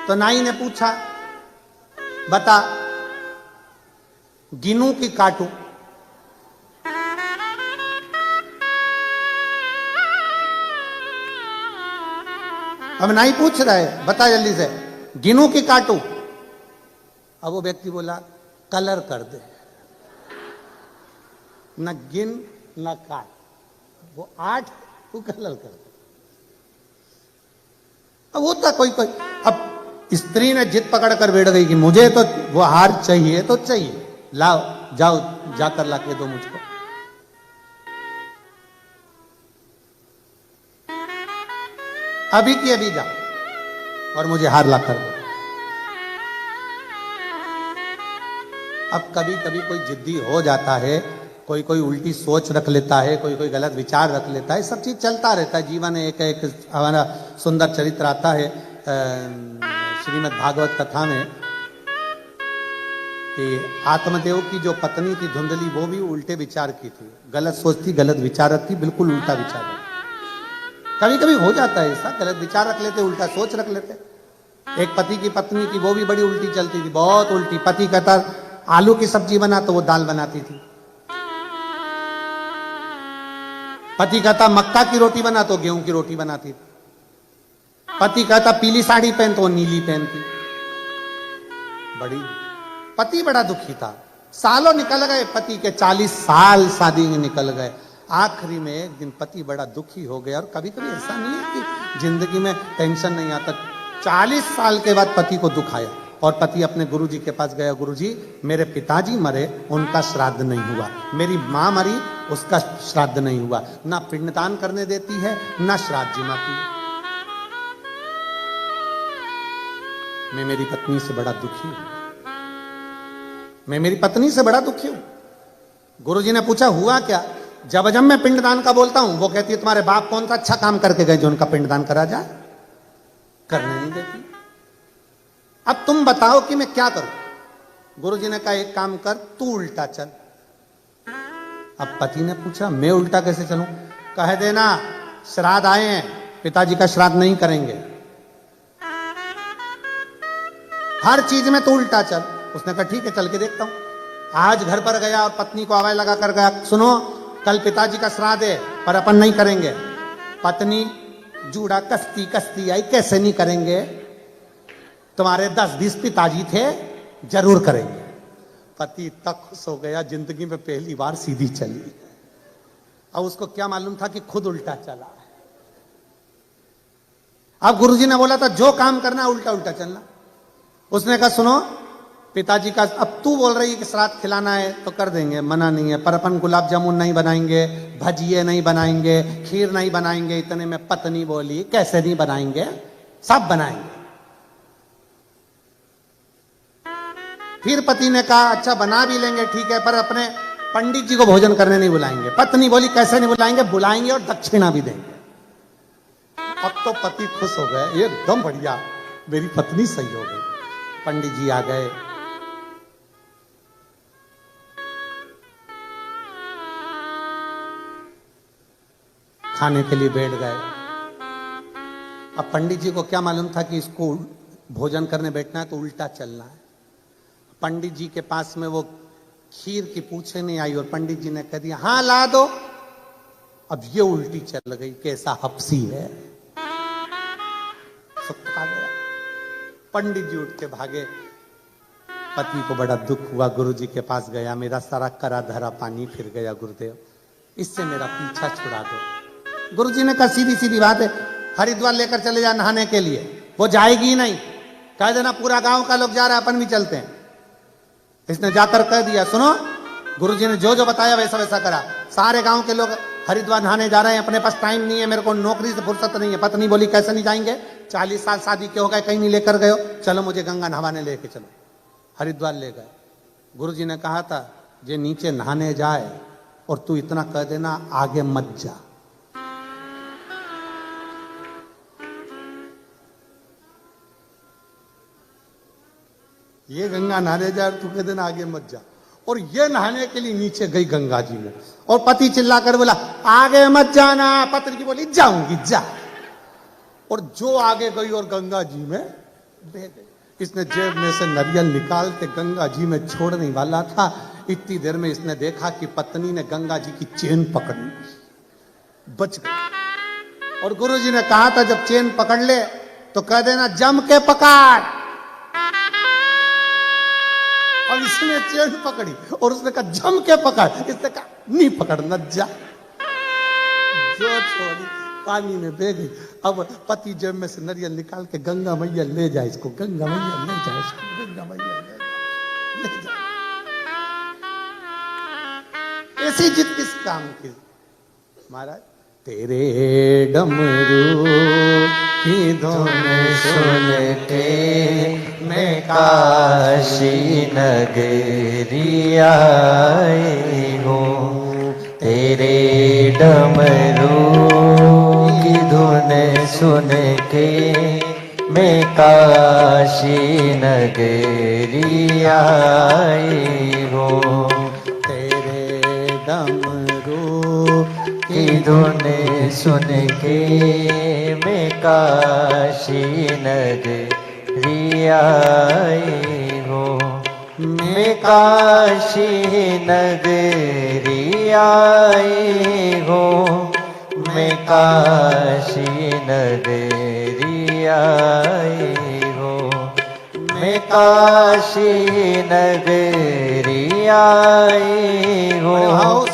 तो नाई ने पूछा, बता गिनूं कि काटूं? अब नाई पूछ रहा है, बता जल्दी से, गिनूं कि काटूं? अब वो व्यक्ति बोला, कलर कर दे, न गिन न काट, वो 8 तू कलर कर दे। अब होता कोई कोई, अब स्त्री ने जिद पकड़ कर बैठ गई कि मुझे तो वो हार चाहिए तो चाहिए, लाओ जाओ जाकर लाके दो मुझको। अभी की अभी जाओ और मुझे हार लाकर दो। अब कभी कभी कोई जिद्दी हो जाता है, कोई कोई उल्टी सोच रख लेता है, कोई कोई गलत विचार रख लेता है, सब चीज चलता रहता है जीवन में। एक हमारा सुंदर चरित्र आता है श्रीमद् भागवत कथा में कि आत्मदेव की जो पत्नी थी धुंधली, वो भी उल्टे विचार की थी, गलत सोचती, गलत विचार रखती, बिल्कुल उल्टा विचार रखती। कभी कभी हो जाता है ऐसा, गलत विचार रख लेते, उल्टा सोच रख लेते। एक पति की पत्नी थी, वो भी बड़ी उल्टी चलती थी, बहुत उल्टी। पति कहता आलू की सब्जी बना तो वो दाल बनाती थी, पति कहता मक्का की रोटी बना तो गेहूं की रोटी बनाती थी, पति कहता पीली साड़ी पहन तो वो नीली पहनती। बड़ी पति बड़ा दुखी था, सालों निकल गए, पति के 40 साल शादी में निकल गए। आखिरी में एक दिन पति बड़ा दुखी हो गया। और कभी कभी ऐसा नहीं है कि जिंदगी में टेंशन नहीं आता, 40 साल के बाद पति को दुख आया और पति अपने गुरुजी के पास गया, गुरुजी मेरे पिताजी मरे, उनका श्राद्ध नहीं हुआ, मेरी माँ मरी, उसका श्राद्ध नहीं हुआ, ना पिंडदान करने देती है ना श्राद्ध जिमाती है, मैं मेरी पत्नी से बड़ा दुखी हूं, मैं मेरी पत्नी से बड़ा दुखी हूं। गुरुजी ने पूछा हुआ क्या? जब जब मैं पिंडदान का बोलता हूं वो कहती है तुम्हारे बाप कौन सा अच्छा काम करके गए जो उनका पिंडदान करा जाए, करने नहीं देती। अब तुम बताओ कि मैं क्या करूं? गुरुजी ने कहा एक काम कर, तू उल्टा चल। अब पति ने पूछा मैं उल्टा कैसे चलूं? कह देना श्राद्ध आए हैं, पिताजी का श्राद्ध नहीं करेंगे। हर चीज में तो उल्टा चल। उसने कहा ठीक है, चल के देखता हूं। आज घर पर गया और पत्नी को आवाज लगा कर गया, सुनो कल पिताजी का श्राद्ध है पर अपन नहीं करेंगे। पत्नी जूड़ा कसती कसती आई, कैसे नहीं करेंगे, तुम्हारे 10-20 पिताजी थे, जरूर करेंगे। पति इतना खुश हो गया, जिंदगी में पहली बार सीधी चली। अब उसको क्या मालूम था कि खुद उल्टा चला है। अब गुरुजी ने बोला था जो काम करना उल्टा उल्टा चलना। उसने कहा सुनो पिताजी का, अब तू बोल रही है कि श्राद्ध खिलाना है तो कर देंगे, मना नहीं है, पर अपन गुलाब जामुन नहीं बनाएंगे, भजिए नहीं बनाएंगे, खीर नहीं बनाएंगे। इतने में पत्नी बोली कैसे नहीं बनाएंगे, सब बनाएंगे। फिर पति ने कहा अच्छा बना भी लेंगे ठीक है, पर अपने पंडित जी को भोजन करने नहीं बुलाएंगे। पत्नी बोली कैसे नहीं बुलाएंगे, बुलाएंगे और दक्षिणा भी देंगे। अब तो पति खुश हो गए, एकदम बढ़िया, मेरी पत्नी सही हो गई। पंडित जी आ गए, खाने के लिए बैठ गए। अब पंडित जी को क्या मालूम था कि इसको भोजन करने बैठना है तो उल्टा चलना है। पंडित जी के पास में वो खीर की पूछे नहीं आई और पंडित जी ने कह दिया हाँ ला दो। अब ये उल्टी चल गई, कैसा हपसी है, सब खा गया। पंडित जी उठ के भागे। पति को बड़ा दुख हुआ, गुरुजी के पास गया, मेरा सारा करा धरा पानी फिर गया गुरुदेव, इससे मेरा पीछा छुड़ा दो। गुरुजी ने कहा सीधी सीधी बात है, हरिद्वार लेकर चले जा नहाने के लिए, वो जाएगी ही नहीं, कह देना पूरा गांव का लोग जा रहा है अपन भी चलते हैं। इसने जाकर कह दिया सुनो गुरुजी ने जो जो बताया वैसा वैसा करा, सारे गांव के लोग हरिद्वार नहाने जा रहे हैं, अपने पास टाइम नहीं है, मेरे को नौकरी से फुर्सत नहीं है। पत्नी बोली कैसे नहीं जाएंगे, 40 साल शादी के हो गए, कहीं नहीं लेकर गए हो, चलो मुझे गंगा नहाने लेके चलो। हरिद्वार ले गए। गुरुजी ने कहा था जे नीचे नहाने जाए और तू इतना कह देना आगे मत जा। ये गंगा नहाने जाए तू कह देना आगे मत जा, और ये नहाने के लिए नीचे गई गंगा जी में, और पति चिल्लाकर बोला आगे मत जाना। पत्नी की बोली जाऊंगी जा, और जो आगे गई और गंगा जी में बह गई। इसने जेब में से नारियल निकाल के गंगा जी में छोड़ने वाला था, इतनी देर में इसने देखा कि पत्नी ने गंगा जी की चेन पकड़ी, बच गई। और गुरुजी ने कहा था जब चेन पकड़ ले तो कह देना जम के पकड़। और इसने चेन पकड़ी और उसने कहा जम के पकड़, इसने कहा नहीं पकड़ना जा, जो छोड़ी पानी में बह गई। अब पति जेब में से नारियल निकाल के गंगा मैया ले जाए इसको, गंगा मैया ले जाए इसको, गंगा मैया ले जाए। ऐसी जिद किस काम की महाराज। तेरे डमरू की धुन सुन के मैं काशी नगरी आई हूँ, तेरे डमरू की धुन सुन के मैं काशी नगरी आई हूँ, तेरे डमरू की धुन सुन के मैं काशी नगरी आई हूँ, मैं काशी नगरी आई हूँ, मैं काशी नगरी आई हूँ, मैं काशी नगरी आई हूँ,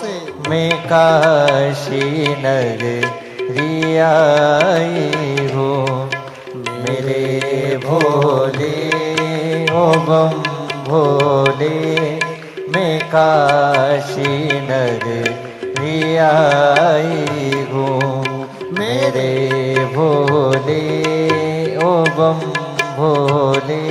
मैं काशी नगरी आई हूँ। मेरे भोले ओ बम भोले, मैं काशी नगरी आई हूँ, मेरे भोले ओ बम भोले,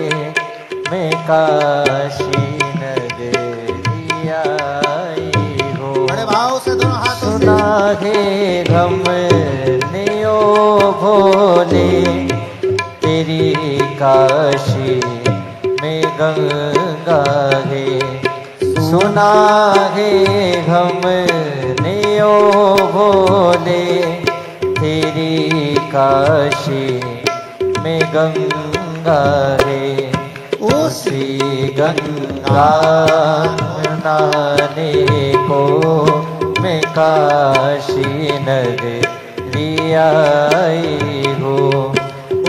मैं काशी नगरी आई हूँ। बड़े भाव से दोनों हाथों से सुना है हमने ओ भोले, तेरी काशी में गंगा है, सुना है हमने ओ भोले, तेरी काशी में गंगा है। श्री गंगा नहाने को मैं काशी नगरी आई हूँ।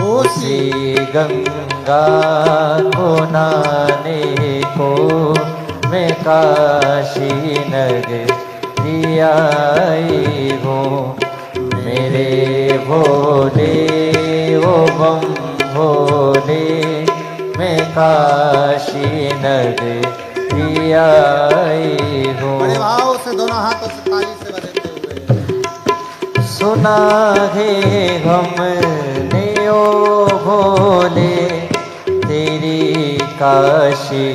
ओ श्री गंगा को नहाने को मैं काशी नगरी आई हूँ। मेरे भोले ओ बम भोले मैं काशी नगरी आई हूँ। बड़े भाव से दोनों हाथों से ताली से बजाते हुए सुना है हमने ओ भोले तेरी काशी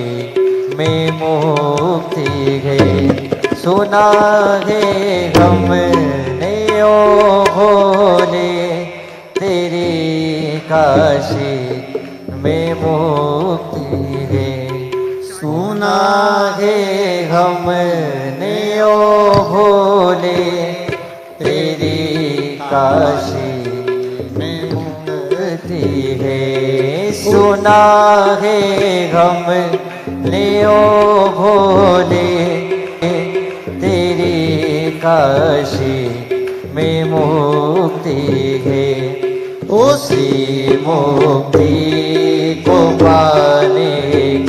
में मुक्ति है। सुना है हमने ओ भोले तेरी काशी में मुक्ति है। सुना है हमने ओ भोले तेरी काशी में मुक्ति है। सुना है हमने ओ भोले तेरी काशी में मुक्ति है। उसी मुक्ति को पाने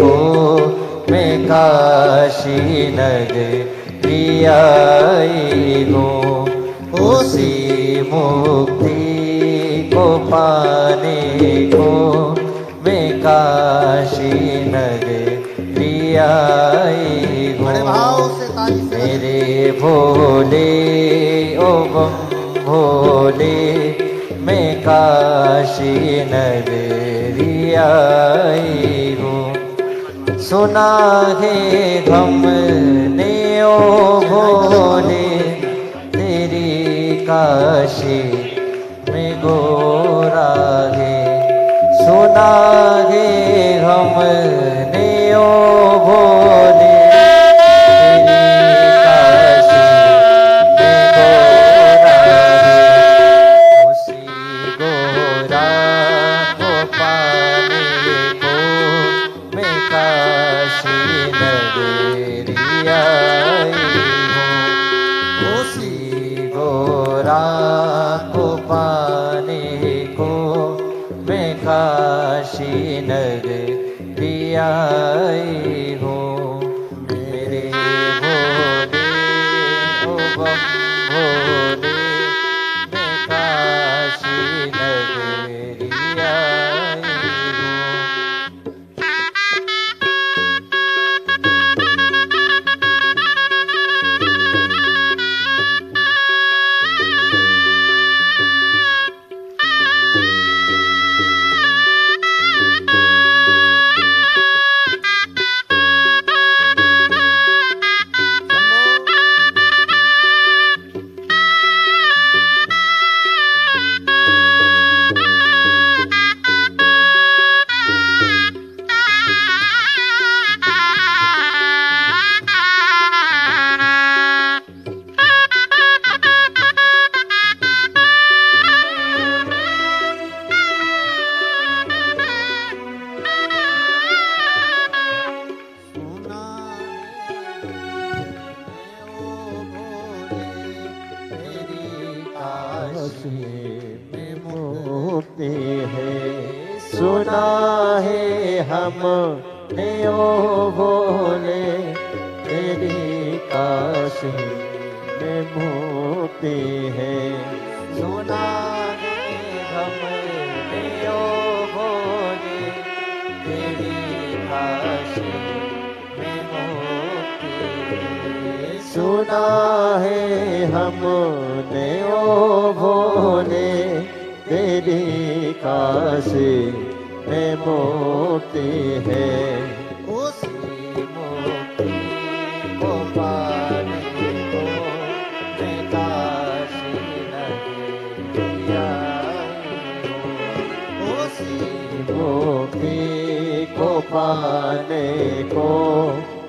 को मैं काशी नगरी आई हूँ। उसी मुक्ति को पाने को मैं काशी नगरी आई हूँ। बड़े भाव से ताली से मेरे भोले ओ बम भोले मैं काशी नगरी आई हूँ। सुना है हमने ओ भोले तेरी काशी में गोरा है। सुना है हमने ओ भोले काशी नगरी आई हूँ। मेरे भोले ओ बम भोले मैं काशी नगरी आई हूँ। में मुक्ति है। सुना है हमने ओ भोले तेरी काशी में मुक्ति है। सुना है हमने ओ भोले तेरी काशी में मुक्ति है। सुना है हमने ओ भोले तेरी काशी में मुक्ति है। उसी मुक्ति को पाने को मैं काशी नगरी आई हूँ। उसी मुक्ति को पाने को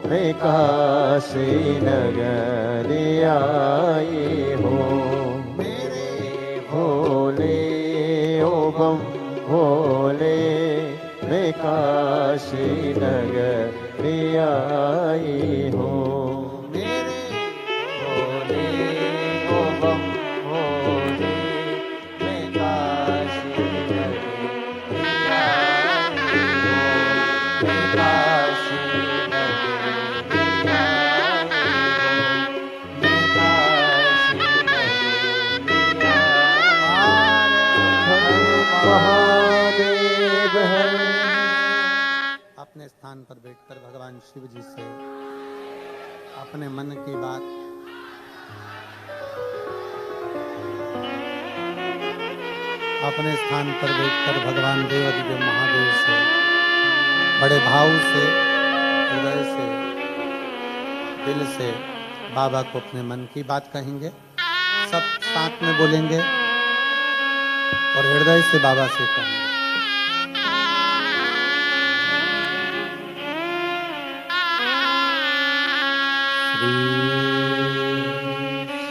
मैं काशी नगरी आई हूँ। मेरे भोले ओ बम भोले मैं काशी नगर आई हूँ। मेरे भोले को बम भोले, मैं काशी नगर आई हूँ। मैं काशी नगर आई हूँ। मैं काशी नगर महादेव है। अपने स्थान पर बैठकर भगवान शिव जी से अपने मन की बात अपने स्थान पर बैठकर भगवान देवाधिदेव महादेव से बड़े भाव से, हृदय से, दिल से बाबा को अपने मन की बात कहेंगे। सब साथ में बोलेंगे और हृदय से बाबा से कहेंगे।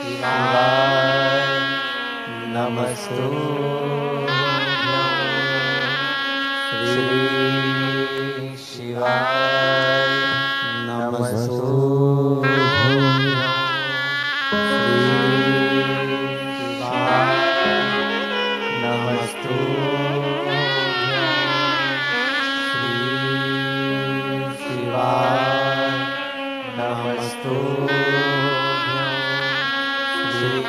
शिवाय नमस्तुभ्यं। श्री शिवाय नमस्तुभ्यं। श्री शिवाय नमस्तुभ्यं। श्री शिवाय नमस्तुभ्यं। श्री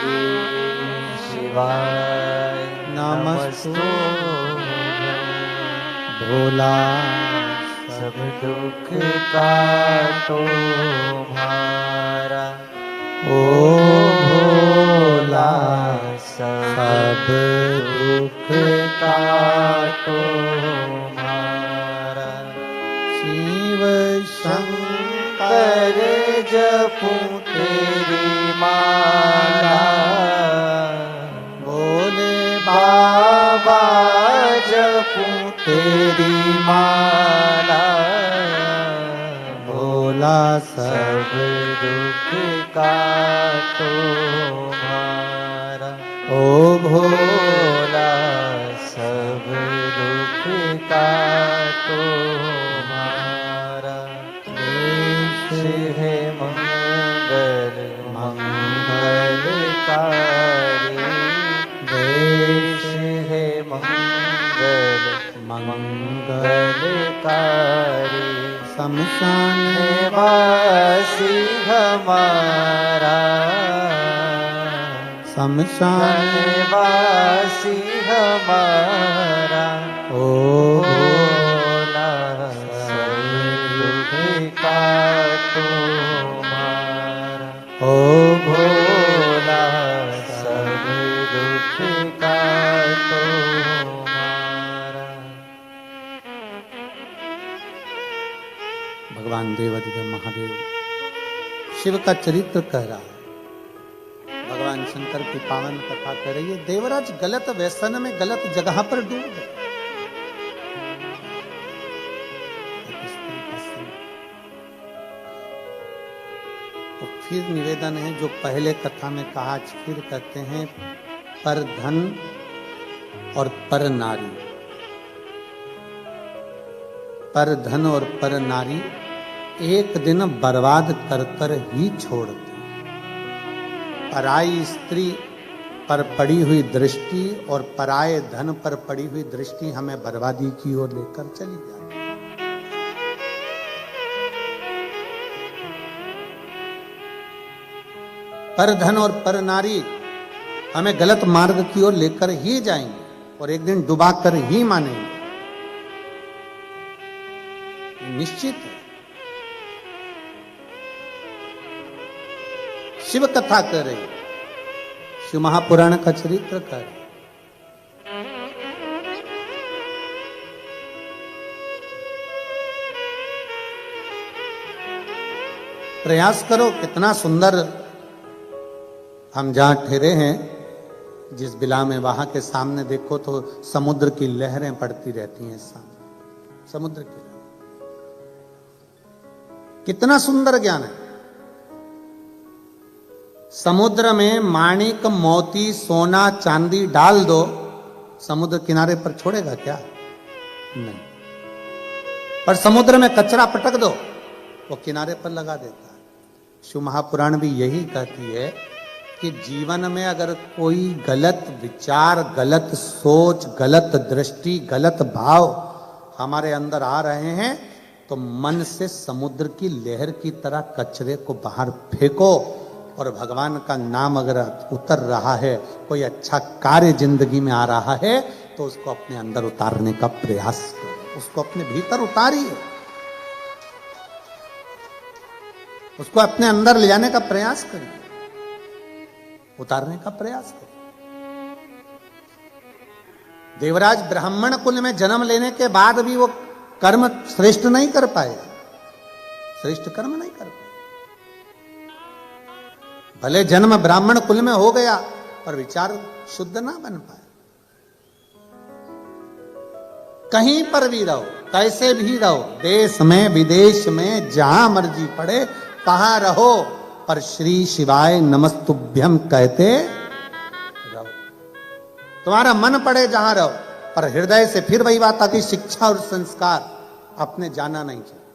शिवाय नमस्तुभ्यं। भोला सब दुख काटो भारा, ओ भोला सब दुख काटो भारा। शिव शंकर जपूं तेरी माला, भोले बाबा जपूं तेरी माला। भोला सब दुख काटो भारा, ओ भोला सब दुख काटो भारा। देश है मंगल मंगलकारी, देश है मंगल मंगलकारी। शमशान वासी हमारा, शमशान वासी हमारा। ओ भोला सब दुख काटो मारा, ओ भोला सब दुख काटो मारा। भगवान देवाधिदेव महादेव शिव का चरित्र कह रहा है। भगवान शंकर की पावन कथा कह रही है। देवराज गलत व्यसन में गलत जगह पर डूब गए। एक स्त्री का संग। तो फिर निवेदन है जो पहले कथा में कहा, आज फिर कहते हैं, पर धन और पर नारी, पर धन और पर नारी एक दिन बर्बाद कर कर ही छोड़ती। पराई स्त्री पर पड़ी हुई दृष्टि और पराये धन पर पड़ी हुई दृष्टि हमें बर्बादी की ओर लेकर चली जाती। पर धन और पर नारी हमें गलत मार्ग की ओर लेकर ही जाएंगे और एक दिन डुबा कर ही मानेंगे, निश्चित है। शिव कथा कर रही, शिव महापुराण का चरित्र कर रही। प्रयास करो, कितना सुंदर हम जहां ठहरे हैं, जिस बिला में, वहां के सामने देखो तो समुद्र की लहरें पड़ती रहती हैं सामने, समुद्र की लहरें। कितना सुंदर ज्ञान है। समुद्र में माणिक मोती सोना चांदी डाल दो, समुद्र किनारे पर छोड़ेगा क्या? नहीं। पर समुद्र में कचरा पटक दो, वो किनारे पर लगा देता है। शिव महापुराण भी यही कहती है कि जीवन में अगर कोई गलत विचार, गलत सोच, गलत दृष्टि, गलत भाव हमारे अंदर आ रहे हैं तो मन से समुद्र की लहर की तरह कचरे को बाहर फेंको, और भगवान का नाम अगर उतर रहा है, कोई अच्छा कार्य जिंदगी में आ रहा है तो उसको अपने अंदर उतारने का प्रयास करो, उसको अपने भीतर उतारिए, उसको अपने अंदर ले जाने का प्रयास करिए, उतारने का प्रयास करिए। देवराज ब्राह्मण कुल में जन्म लेने के बाद भी वो कर्म श्रेष्ठ नहीं कर पाए, श्रेष्ठ कर्म नहीं कर पाए। भले जन्म ब्राह्मण कुल में हो गया पर विचार शुद्ध ना बन पाए। कहीं पर भी रहो, कैसे भी रहो, देश में विदेश में जहां मर्जी पड़े, कहां रहो, पर श्री शिवाय नमस्तुभ्यम कहते रहो। तुम्हारा मन पड़े जहां रहो, पर हृदय से फिर वही बात आती, शिक्षा और संस्कार अपने जाना नहीं चाहिए।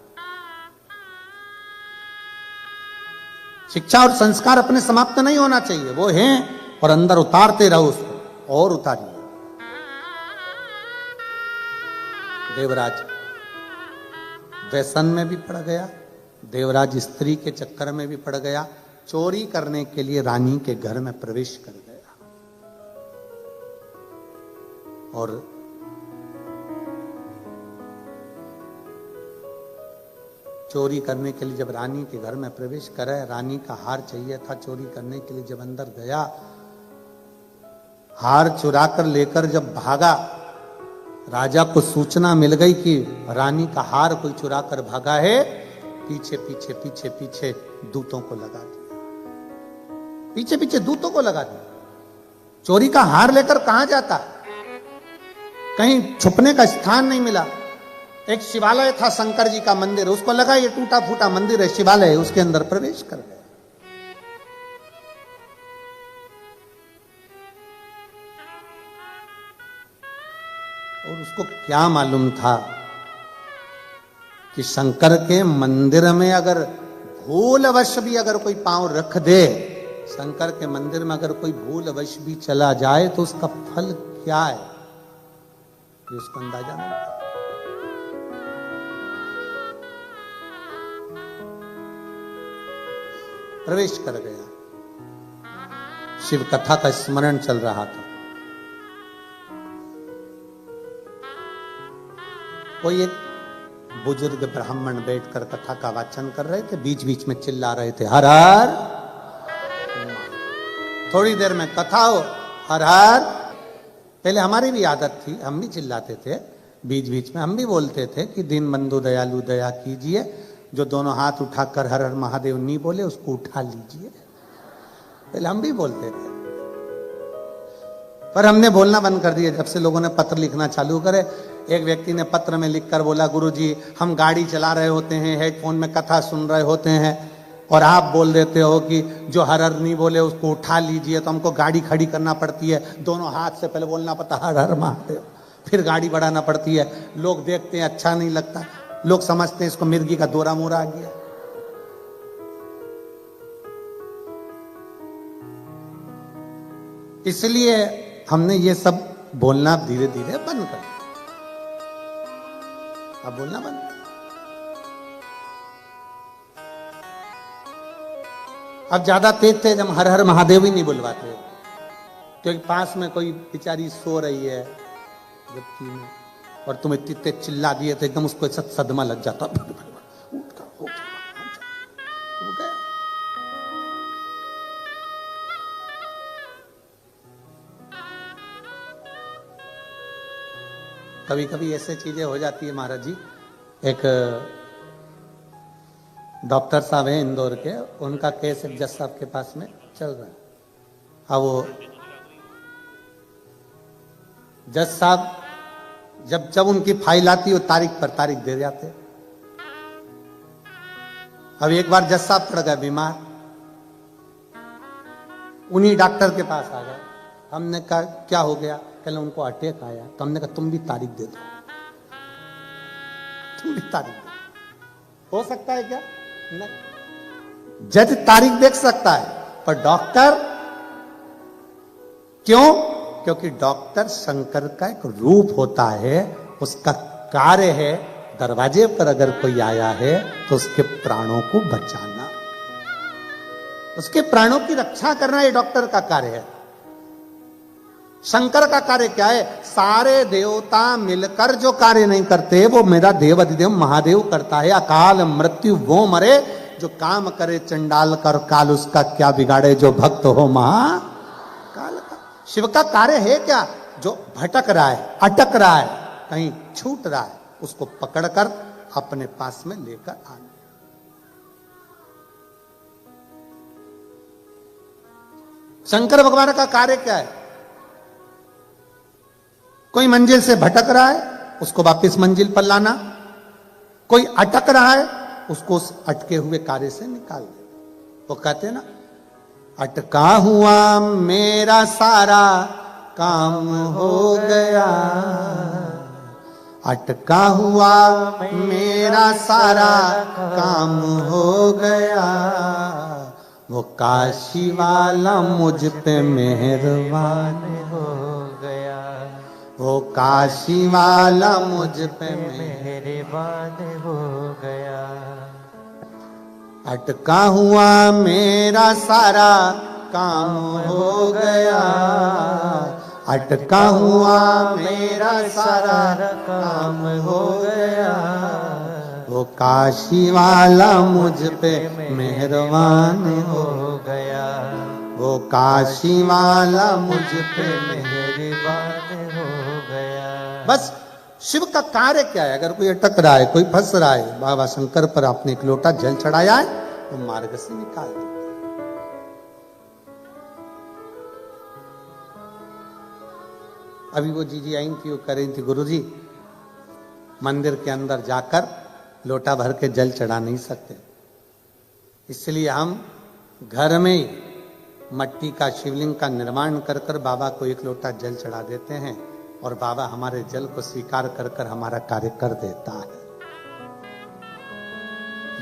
शिक्षा और संस्कार अपने समाप्त नहीं होना चाहिए, वो हैं और अंदर उतारते रहो उसको, और उतारिए। देवराज व्यसन में भी पड़ गया, देवराज स्त्री के चक्कर में भी पड़ गया, चोरी करने के लिए रानी के घर में प्रवेश कर गया, और चोरी करने के लिए जब रानी के घर में प्रवेश करे, रानी का हार चाहिए था चोरी करने के लिए, जब अंदर गया, हार चुरा कर लेकर जब भागा, राजा को सूचना मिल गई कि रानी का हार कोई चुरा कर भागा है, पीछे पीछे पीछे पीछे दूतों को लगा दिया, पीछे पीछे दूतों को लगा दिया। चोरी का हार लेकर कहां जाता, कहीं छुपने का स्थान नहीं मिला। एक शिवालय था, शंकर जी का मंदिर, उसको लगा ये टूटा फूटा मंदिर है, शिवालय है, उसके अंदर प्रवेश कर गया। और उसको क्या मालूम था कि शंकर के मंदिर में अगर भूलवश भी अगर कोई पांव रख दे, शंकर के मंदिर में अगर कोई भूलवश भी चला जाए तो उसका फल क्या है, ये उसको अंदाजा नहीं था। प्रवेश कर गया, शिव कथा का स्मरण चल रहा था। कोई एक बुजुर्ग ब्राह्मण बैठकर कथा का वाचन कर रहे थे, बीच बीच में चिल्ला रहे थे, हर हर। थोड़ी देर में कथा हो, हर हर। पहले हमारी भी आदत थी, हम भी चिल्लाते थे, बीच बीच में हम भी बोलते थे कि दीन बंधु दयालु दया कीजिए, जो दोनों हाथ उठाकर हर हर महादेव नहीं बोले उसको उठा लीजिए, पहले हम भी बोलते थे। पर हमने बोलना बंद कर दिया जब से लोगों ने पत्र लिखना चालू करे। एक व्यक्ति ने पत्र में लिखकर बोला, गुरुजी हम गाड़ी चला रहे होते हैं, हेडफोन में कथा सुन रहे होते हैं, और आप बोल देते हो कि जो हर हर नहीं बोले उसको उठा लीजिए, तो हमको गाड़ी खड़ी करना पड़ती है, दोनों हाथ से पहले बोलना पड़ता हर हर महादेव, फिर गाड़ी बढ़ाना पड़ती है। लोग देखते हैं अच्छा नहीं लगता, लोग समझते हैं इसको मिर्गी का दौरा मोरा आ गया। इसलिए हमने ये सब बोलना धीरे धीरे बंद कर दिया। अब बोलना बंद। अब ज्यादा तेज तेज हम हर हर महादेव ही नहीं बुलवाते, क्योंकि पास में कोई बेचारी सो रही है जबकि में, और तुम इतने तेज चिल्ला दिए तो एकदम उसको ऐसा सदमा लग जाता, कभी कभी ऐसे चीजें हो जाती है महाराज जी। एक डॉक्टर साहब हैं इंदौर के, उनका केस एक जज साहब के पास में चल रहा है। अब वो जज साहब जब उनकी फाइल आती है वो तारीख पर तारीख दे जाते। अब एक बार जज साहब पड़ गए बीमार, उन्हीं डॉक्टर के पास आ गए। हमने कहा क्या हो गया, कहले उनको अटैक आया। तो हमने कहा तुम भी तारीख दे दो। तुम भी तारीख देखो। हो सकता है क्या? नहीं। जज तारीख देख सकता है, पर डॉक्टर क्यों? क्योंकि डॉक्टर शंकर का एक रूप होता है, उसका कार्य है दरवाजे पर अगर कोई आया है तो उसके प्राणों को बचाना, उसके प्राणों की रक्षा करना, ये डॉक्टर का कार्य है। शंकर का कार्य क्या है? सारे देवता मिलकर जो कार्य नहीं करते वो मेरा देव अधिदेव महादेव करता है। अकाल मृत्यु वो मरे जो काम करे चंडाल कर, काल उसका क्या बिगाड़े जो भक्त हो महाकाल का। शिव का कार्य है क्या? जो भटक रहा है, अटक रहा है, कहीं छूट रहा है, उसको पकड़कर अपने पास में लेकर आना। शंकर भगवान का कार्य क्या है? कोई मंजिल से भटक रहा है, उसको वापस मंजिल पर लाना। कोई अटक रहा है, उसको उस अटके हुए कार्य से निकाल दे। वो कहते हैं ना, अटका हुआ मेरा सारा काम हो गया, अटका हुआ मेरा सारा काम हो गया, वो काशी वाला मुझ पे मेहरबान हो गया, वो काशी वाला मुझ पे मेहरबान हो गया। अटका हुआ मेरा सारा काम हो गया, अटका हुआ मेरा सारा काम हो गया, वो काशी वाला मुझ पे मेहरबान हो गया, वो काशी वाला मुझ पे मेहरबान हो गया। बस शिव का कार्य क्या है? अगर कोई अटक रहा है, कोई फंस रहा है, बाबा शंकर पर आपने एक लोटा जल चढ़ाया है तो मार्ग से निकाल दो। अभी वो जीजी आई थी, वो कह रही थी, गुरुजी मंदिर के अंदर जाकर लोटा भर के जल चढ़ा नहीं सकते, इसलिए हम घर में ही मट्टी का शिवलिंग का निर्माण कर कर बाबा को एक लोटा जल चढ़ा देते हैं और बाबा हमारे जल को स्वीकार कर कर हमारा कार्य कर देता है।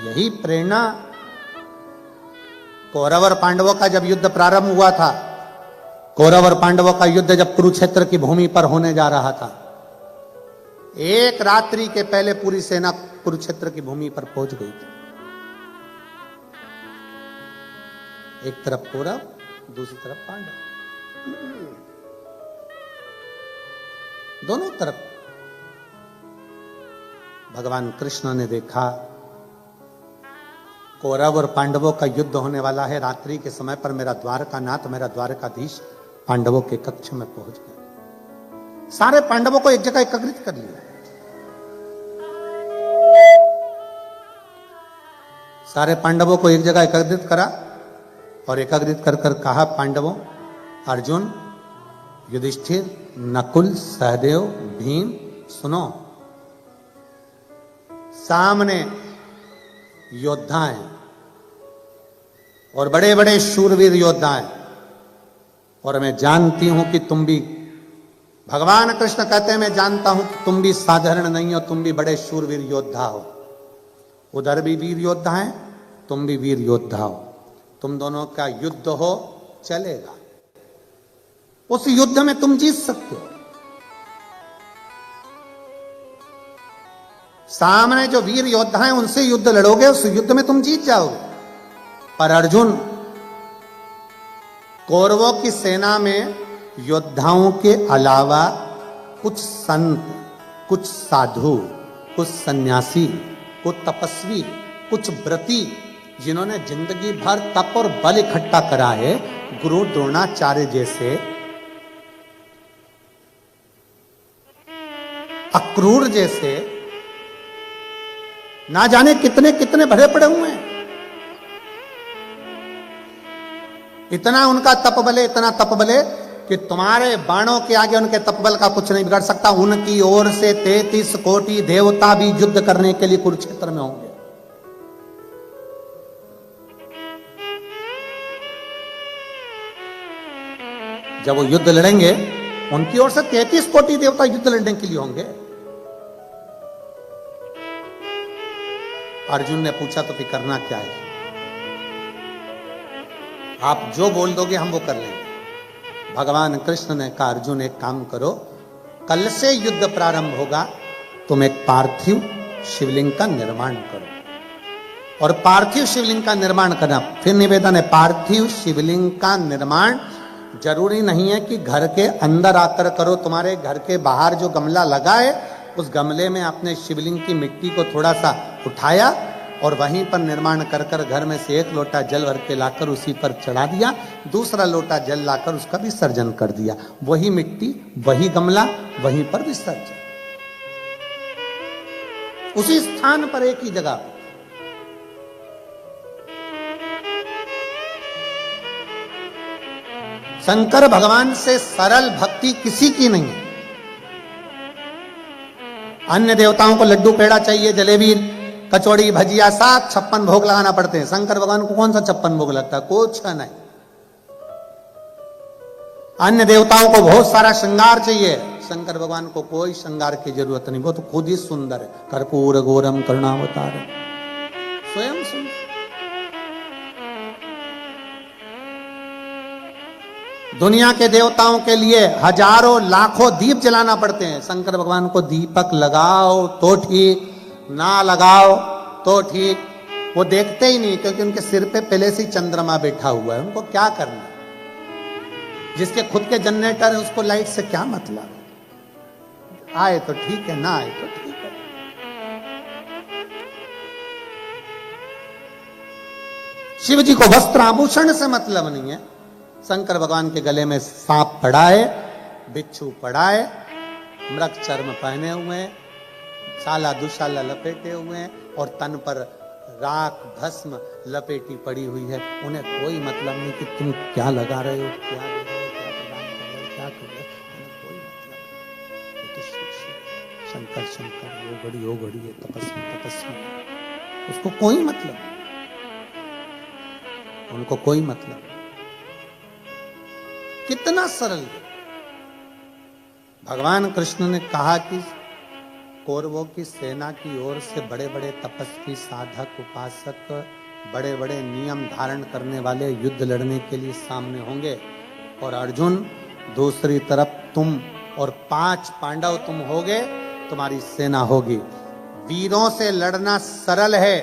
यही प्रेरणा कौरव और पांडवों का जब युद्ध प्रारंभ हुआ था, कौरव और पांडवों का युद्ध जब कुरुक्षेत्र की भूमि पर होने जा रहा था, एक रात्रि के पहले पूरी सेना कुरुक्षेत्र की भूमि पर पहुंच गई थी। एक तरफ कौरव, दूसरी तरफ पांडव, दोनों तरफ। भगवान कृष्ण ने देखा कौरव और पांडवों का युद्ध होने वाला है, रात्रि के समय पर मेरा द्वारकानाथ, मेरा द्वारकाधीश पांडवों के कक्ष में पहुंच गए। सारे पांडवों को एक जगह एकत्रित कर लिया, सारे पांडवों को एक जगह एकत्रित करा और एकत्रित कर कर कहा, पांडवों, अर्जुन, युधिष्ठिर, नकुल, सहदेव, भीम, सुनो, सामने योद्धा हैं और बड़े बड़े शूरवीर योद्धा हैं, और मैं जानती हूं कि तुम भी, भगवान कृष्ण कहते हैं, मैं जानता हूं कि तुम भी साधारण नहीं हो, तुम भी बड़े शूरवीर योद्धा हो। उधर भी वीर योद्धा हैं, तुम भी वीर योद्धा हो, तुम दोनों का युद्ध हो चलेगा, उस युद्ध में तुम जीत सकते हो। सामने जो वीर योद्धा हैं उनसे युद्ध लड़ोगे, उस युद्ध में तुम जीत जाओगे। पर अर्जुन, कौरवों की सेना में योद्धाओं के अलावा कुछ संत, कुछ साधु, कुछ सन्यासी, कुछ तपस्वी, कुछ व्रती, जिन्होंने जिंदगी भर तप और बल इकट्ठा करा है, गुरु द्रोणाचार्य जैसे, अक्रूर जैसे, ना जाने कितने कितने भरे पड़े हुए हैं। इतना उनका तप बले, इतना तप बले कि तुम्हारे बाणों के आगे उनके तपबल का कुछ नहीं बिगड़ सकता। उनकी ओर से 33 कोटि देवता भी युद्ध करने के लिए कुरुक्षेत्र में होंगे। जब वो युद्ध लड़ेंगे, उनकी ओर से 33 कोटि देवता युद्ध लड़ने के लिए होंगे। अर्जुन ने पूछा तो फिर करना क्या है? आप जो बोल दोगे हम वो कर लेंगे। भगवान कृष्ण ने कहा अर्जुन एक काम करो, कल से युद्ध प्रारंभ होगा, तुम एक पार्थिव शिवलिंग का निर्माण करो। और पार्थिव शिवलिंग का निर्माण करना, फिर निवेदन है, पार्थिव शिवलिंग का निर्माण जरूरी नहीं है कि घर के अंदर आकर करो। तुम्हारे घर के बाहर जो गमला लगा है उस गमले में अपने शिवलिंग की मिट्टी को थोड़ा सा उठाया और वहीं पर निर्माण कर कर घर में से एक लोटा जल भर के लाकर उसी पर चढ़ा दिया, दूसरा लोटा जल लाकर उसका विसर्जन कर दिया। वही मिट्टी, वही गमला, वहीं पर विसर्जन, उसी स्थान पर, एक ही जगह। शंकर भगवान से सरल भक्ति किसी की नहीं है। अन्य देवताओं को लड्डू पेड़ा चाहिए, जलेबी, कचौड़ी, भजिया, 756 भोग लगाना पड़ते हैं। शंकर भगवान को कौन सा 56 भोग लगता है? कुछ नहीं। अन्य देवताओं को बहुत सारा श्रृंगार चाहिए, शंकर भगवान को कोई श्रृंगार की जरूरत नहीं, वो तो खुद ही सुंदर है। कर्पूर गौरम करुणावतारम, स्वयं सुंदर। दुनिया के देवताओं के लिए हजारों लाखों दीप जलाना पड़ते हैं, शंकर भगवान को दीपक लगाओ तो ठीक, ना लगाओ तो ठीक, वो देखते ही नहीं, क्योंकि उनके सिर पे पहले से चंद्रमा बैठा हुआ है। उनको क्या करना? जिसके खुद के जनरेटर है उसको लाइट से क्या मतलब? आए तो ठीक है, ना आए तो ठीक है। शिव जी को वस्त्र आभूषण से मतलब नहीं है। शंकर भगवान के गले में सांप पड़ा है, बिच्छू पड़ा है, मृग चर्म पहने हुए हैं, साला दुशाला लपेटे हुए हैं और तन पर राख भस्म लपेटी पड़ी हुई है। उन्हें कोई मतलब नहीं कि तुम क्या लगा रहे हो, क्या दे रहे हो, क्या प्रदान कर रहे हो, क्या कर रहे हो, उन्हें कोई मतलब नहीं। तो शंकर शंकर, वो घड़ी है, तपस्वी तपस्वी, उसको कोई मतलब, उनको कोई मतलब। कितना सरल। भगवान कृष्ण ने कहा कि कौरवों की सेना की ओर से बड़े बड़े तपस्वी, साधक, उपासक, बड़े बड़े नियम धारण करने वाले युद्ध लड़ने के लिए सामने होंगे, और अर्जुन दूसरी तरफ तुम और 5 पांडव तुम होगे, तुम्हारी सेना होगी। वीरों से लड़ना सरल है,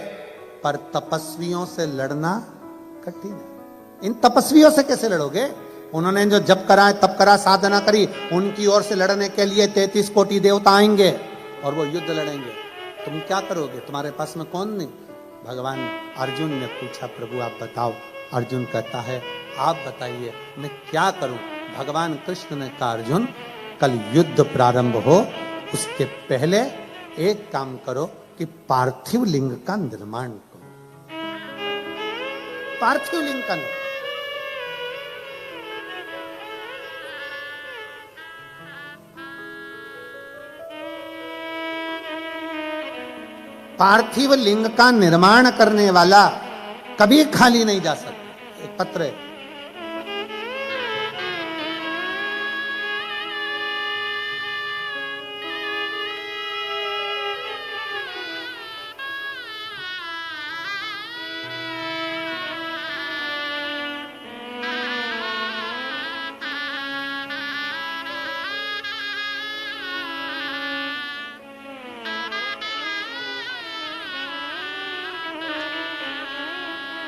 पर तपस्वियों से लड़ना कठिन है। इन तपस्वियों से कैसे लड़ोगे? उन्होंने जो जप करा, तप करा, साधना करी, उनकी ओर से लड़ने के लिए 33 कोटि देवता आएंगे और वो युद्ध लड़ेंगे। तुम क्या करोगे? तुम्हारे पास में कौन नहीं? भगवान अर्जुन ने पूछा, प्रभु आप बताओ। अर्जुन कहता है, आप बताइए मैं क्या करूं? भगवान कृष्ण ने कहा, अर्जुन कल युद्ध प्रारंभ हो, उसके पहले एक काम करो कि पार्थिव लिंग का निर्माण करो। पार्थिव लिंग का निर्माण, पार्थिव लिंग का निर्माण करने वाला कभी खाली नहीं जा सकता। एक पत्र है,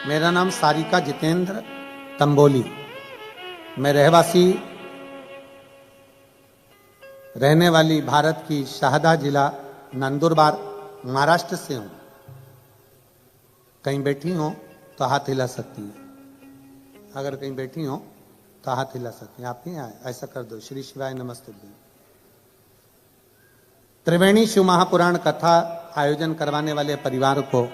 मेरा नाम सारिका जितेंद्र तंबोली, मैं रहने वाली भारत की शाहदा जिला नंदुरबार महाराष्ट्र से हूं। कहीं बैठी हो तो हाथ हिला सकती है, अगर कहीं बैठी हो तो हाथ हिला सकती है। आप ही आए, ऐसा कर दो। श्री शिवाय नमस्ते। त्रिवेणी शिव महापुराण कथा आयोजन करवाने वाले परिवार को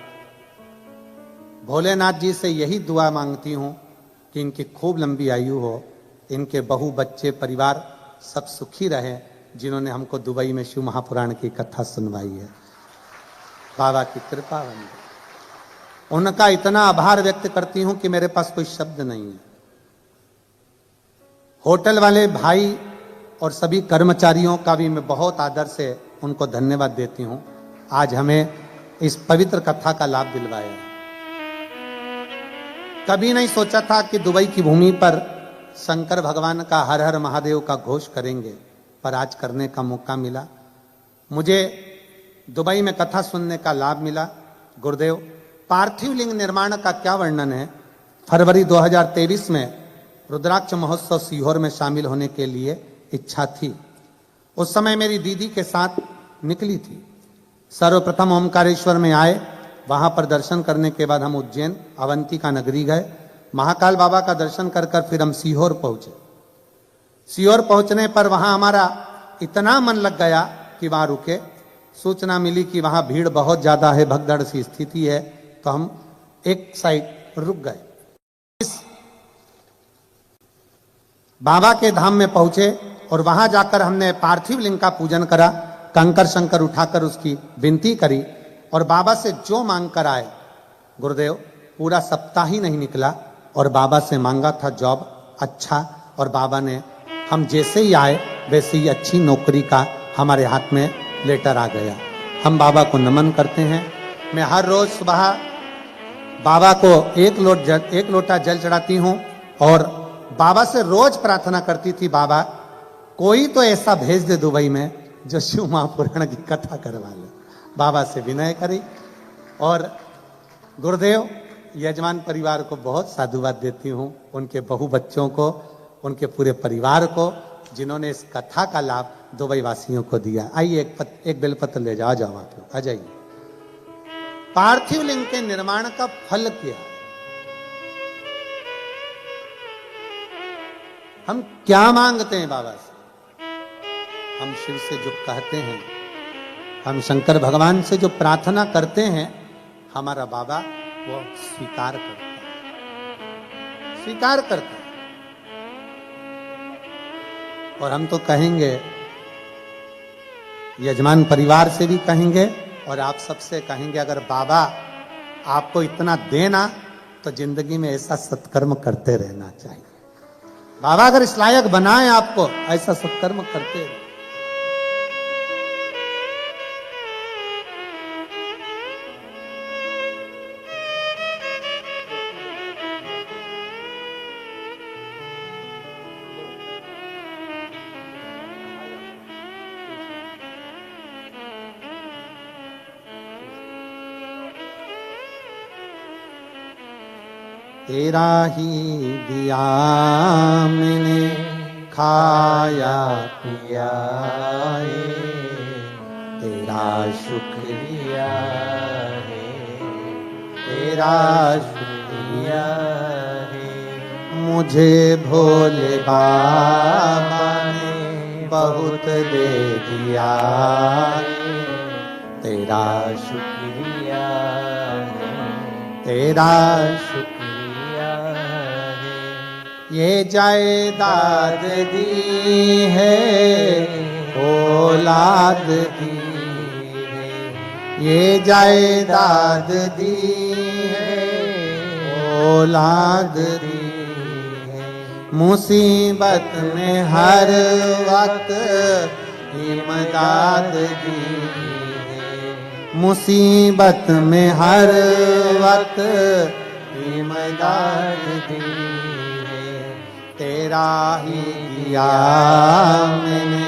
भोलेनाथ जी से यही दुआ मांगती हूं कि इनकी खूब लंबी आयु हो, इनके बहू बच्चे परिवार सब सुखी रहे, जिन्होंने हमको दुबई में शिव महापुराण की कथा सुनवाई है। बाबा की कृपा बनी। उनका इतना आभार व्यक्त करती हूं कि मेरे पास कोई शब्द नहीं है। होटल वाले भाई और सभी कर्मचारियों का भी मैं बहुत आदर से उनको धन्यवाद देती हूं। आज हमें इस पवित्र कथा का लाभ दिलवाया है। कभी नहीं सोचा था कि दुबई की भूमि पर शंकर भगवान का हर हर महादेव का घोष करेंगे, पर आज करने का मौका मिला। मुझे दुबई में कथा सुनने का लाभ मिला। गुरुदेव, पार्थिव लिंग निर्माण का क्या वर्णन है। फरवरी 2023 में रुद्राक्ष महोत्सव सीहोर में शामिल होने के लिए इच्छा थी। उस समय मेरी दीदी के साथ निकली थी। सर्वप्रथम ओमकारेश्वर में आए, वहां पर दर्शन करने के बाद हम उज्जैन अवंतिका नगरी गए। महाकाल बाबा का दर्शन कर फिर हम सीहोर पहुंचे। सीहोर पहुंचने पर वहां हमारा इतना मन लग गया कि वहां रुके। सूचना मिली कि वहां भीड़ बहुत ज्यादा है, भगदड़ सी स्थिति है, तो हम एक साइड रुक गए। इस बाबा के धाम में पहुंचे और वहां जाकर हमने पार्थिव लिंग का पूजन करा, कंकर शंकर उठाकर उसकी विनती करी और बाबा से जो मांग कर आए। गुरुदेव, पूरा सप्ताह ही नहीं निकला और बाबा से मांगा था जॉब अच्छा, और बाबा ने हम जैसे ही आए वैसे ही अच्छी नौकरी का हमारे हाथ में लेटर आ गया। हम बाबा को नमन करते हैं। मैं हर रोज सुबह बाबा को एक लोटा जल चढ़ाती हूँ और बाबा से रोज प्रार्थना करती थी, बाबा कोई तो ऐसा भेज दे दुबई में जो शिव महापुराण की कथा करवा ले। बाबा से विनय करी और गुरुदेव, यजमान परिवार को बहुत साधुवाद देती हूँ, उनके बहु बच्चों को, उनके पूरे परिवार को, जिन्होंने इस कथा का लाभ दुबई वासियों को दिया। आइए एक बेलपत्र ले जाओ आप लोग, आ जाइए। पार्थिव लिंग के निर्माण का फल क्या है? हम क्या मांगते हैं बाबा से? हम शिव से जो कहते हैं, हम शंकर भगवान से जो प्रार्थना करते हैं, हमारा बाबा वो स्वीकार करता है, स्वीकार करता है। और हम तो कहेंगे, यजमान परिवार से भी कहेंगे और आप सबसे कहेंगे, अगर बाबा आपको इतना देना तो जिंदगी में ऐसा सत्कर्म करते रहना चाहिए। बाबा अगर इस लायक बनाए आपको, ऐसा सत्कर्म करते रहे। तेरा ही दिया मैंने खाया पिया है, तेरा शुक्रिया है, तेरा शुक्रिया है। मुझे भोले बाबा ने बहुत दे दिया है, तेरा शुक्रिया है, तेरा शुक्रिया। ये जायदाद दी है, औलाद दी है, ये जायदाद दी है, औलाद दी है। मुसीबत में हर वक्त इमदाद दी है, मुसीबत में हर वक्त इमदाद दी है। तेरा ही दिया मैंने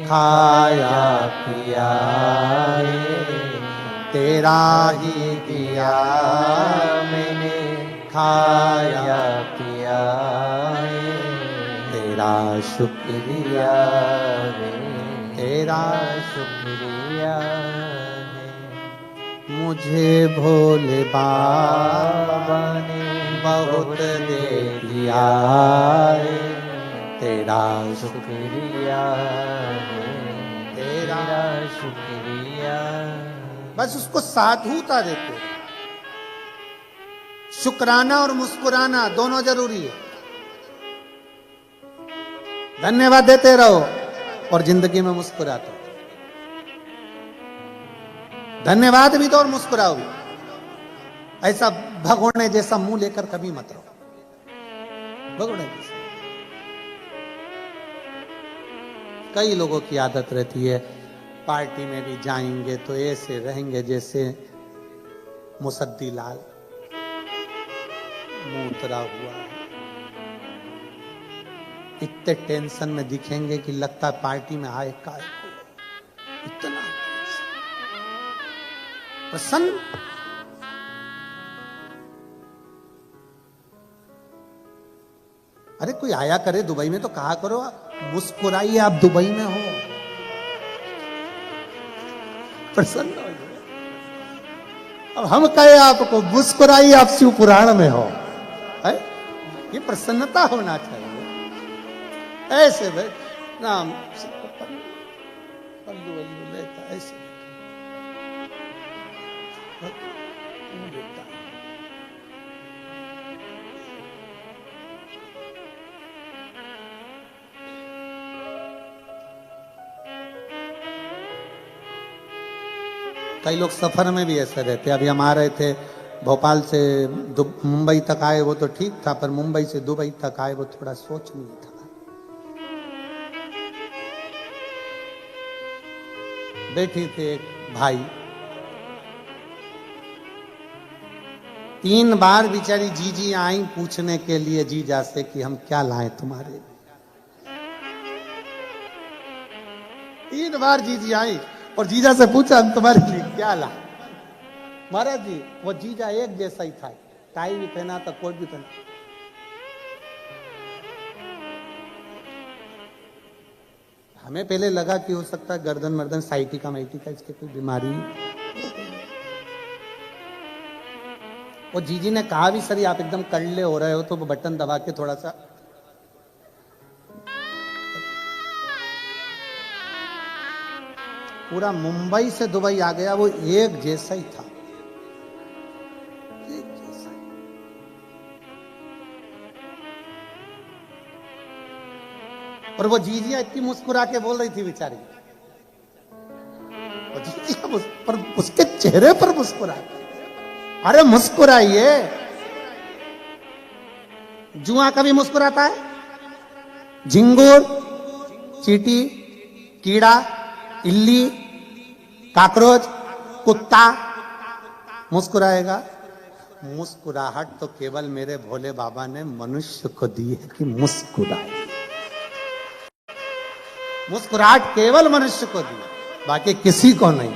खाया पिया है, तेरा ही दिया मैंने खाया पिया है, तेरा शुक्रिया है, तेरा शुक्रिया है। मुझे भोले बाबा ने बहुत दे दिया है, तेरा शुक्रिया है, तेरा शुक्रिया। बस उसको साधुता देते। शुक्राना और मुस्कुराना दोनों जरूरी है। धन्यवाद देते रहो और जिंदगी में मुस्कुराते रहो। धन्यवाद भी दो और मुस्कुराओ भी। ऐसा भगोड़ने जैसा मुंह लेकर कभी मत रहो। भगोड़ने जैसा कई लोगों की आदत रहती है, पार्टी में भी जाएंगे तो ऐसे रहेंगे जैसे मुसद्दी लाल मुंह उतरा हुआ है, इतने टेंशन में दिखेंगे कि लगता है पार्टी में आए काय को, इतना प्रसन्न। अरे कोई आया करे दुबई में तो कहा करो मुस्कुराइए, आप दुबई में हो, प्रसन्न हो। अब हम कहे आपको मुस्कुराइए, आप शिव पुराण में हो, है? ये प्रसन्नता होना चाहिए। ऐसे भाई राम पल्लू वल्लू लेता ऐसे लेता। कई लोग सफर में भी ऐसे रहते। अभी हम आ रहे थे भोपाल से मुंबई तक आए, वो तो ठीक था, पर मुंबई से दुबई तक आए वो थोड़ा सोचनीय था। बैठी थे एक भाई, 3 बार बेचारी जीजी आई पूछने के लिए जीजा से कि हम क्या लाएं तुम्हारे लिए। 3 बार जीजी आई और जीजा से पूछा हम तुम्हारे लिए क्या लाएं। महाराज जी वो जीजा एक जैसा ही था, टाई भी पहना था, कोट भी पहना। हमें पहले लगा कि हो सकता है गर्दन मर्दन साइटिका माइटिका इसके कोई बीमारी। वो जीजी ने कहा भी सर आप एकदम कड़ले हो रहे हो, तो वो बटन दबा के थोड़ा सा पूरा मुंबई से दुबई आ गया, वो एक जैसा ही था, एक जैसा। और वो जीजिया इतनी मुस्कुरा के बोल रही थी बेचारी, वो जीजिया पर उसके चेहरे पर मुस्कुरा, अरे मुस्कुराइए। जुआ कभी मुस्कुराता है? झिंगुर, चींटी, कीड़ा, इल्ली, काकरोच, कुत्ता मुस्कुराएगा? मुस्कुराहट तो केवल मेरे भोले बाबा ने मनुष्य को दी है कि मुस्कुराए। मुस्कुराहट केवल मनुष्य को दी, बाकी किसी को नहीं,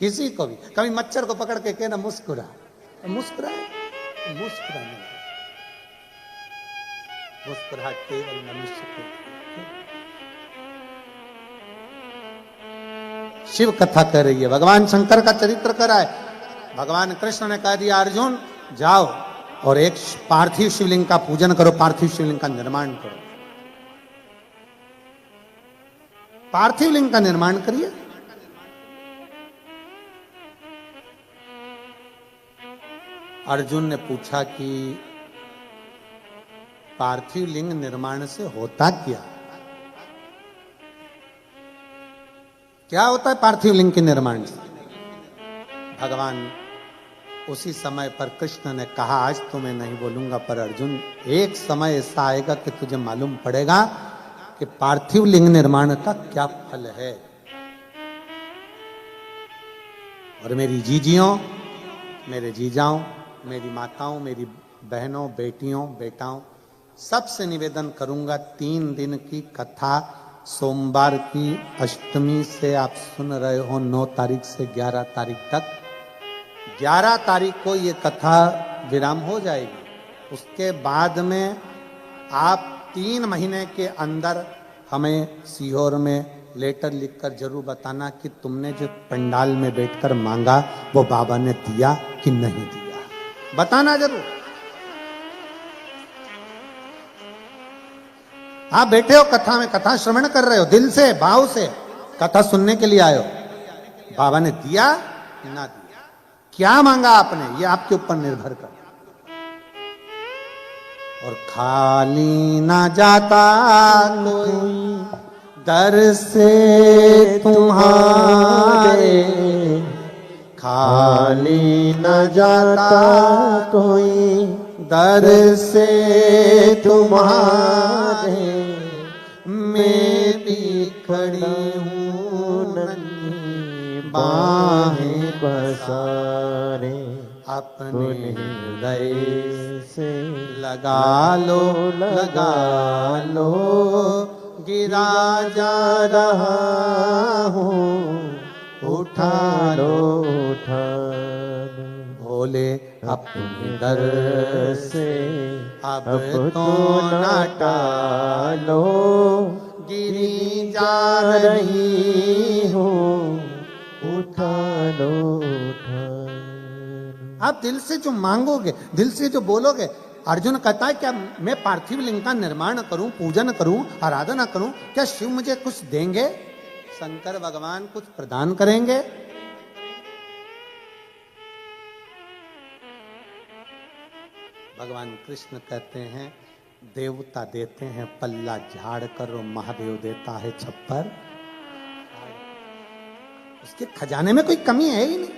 किसी को भी। कभी मच्छर को पकड़ के कहना मुस्कुरा, मुस्कुराए, मुस्कुराने, मुस्कुराहट केवल मनुष्य को। शिव कथा कर रही है, भगवान शंकर का चरित्र करा है। भगवान कृष्ण ने कह दिया अर्जुन जाओ और एक पार्थिव शिवलिंग का पूजन करो, पार्थिव शिवलिंग का निर्माण करो। पार्थिव लिंग का निर्माण करिए। अर्जुन ने पूछा कि पार्थिव लिंग निर्माण से होता क्या? क्या होता है पार्थिव लिंग के निर्माण से? भगवान उसी समय पर कृष्ण ने कहा आज तो मैं नहीं बोलूंगा, पर अर्जुन एक समय ऐसा आएगा कि तुझे मालूम पड़ेगा कि पार्थिव लिंग निर्माण का क्या फल है। और मेरी जीजियों, मेरे जीजाओं, मेरी माताओं, मेरी बहनों, बेटियों, बेटाओं, सबसे निवेदन करूंगा 3 दिन की कथा सोमवार की अष्टमी से आप सुन रहे हो, 9 तारीख से 11 तारीख तक। 11 तारीख को ये कथा विराम हो जाएगी। उसके बाद में आप 3 महीने के अंदर हमें सीहोर में लेटर लिखकर जरूर बताना कि तुमने जो पंडाल में बैठकर मांगा वो बाबा ने दिया कि नहीं दिया, बताना जरूर। आप बैठे हो कथा में, कथा श्रवण कर रहे हो, दिल से भाव से कथा सुनने के लिए आए हो, बाबा ने दिया ना दिया, क्या मांगा आपने, ये आपके ऊपर निर्भर कर। और खाली ना जाता कोई दर से तुम्हारे, खाली न जाता कोई दर से तुम्हारे, मैं भी खड़ी हूँ नन्ही बाहें पसारे अपने हृदय से लगा लो गिरा जा रहा हूँ उठा लो उठा भोले अपने दर से अब तो न टालो गिरी जा रही हूँ उठा लो आप दिल से जो मांगोगे, दिल से जो बोलोगे। अर्जुन कहता है क्या मैं पार्थिव लिंग का निर्माण करूं, पूजन करूं, आराधना करूं, क्या शिव मुझे कुछ देंगे? शंकर भगवान कुछ प्रदान करेंगे? भगवान कृष्ण कहते हैं देवता देते हैं पल्ला झाड़ कर और महादेव देता है छप्पर। उसके खजाने में कोई कमी है ही नहीं।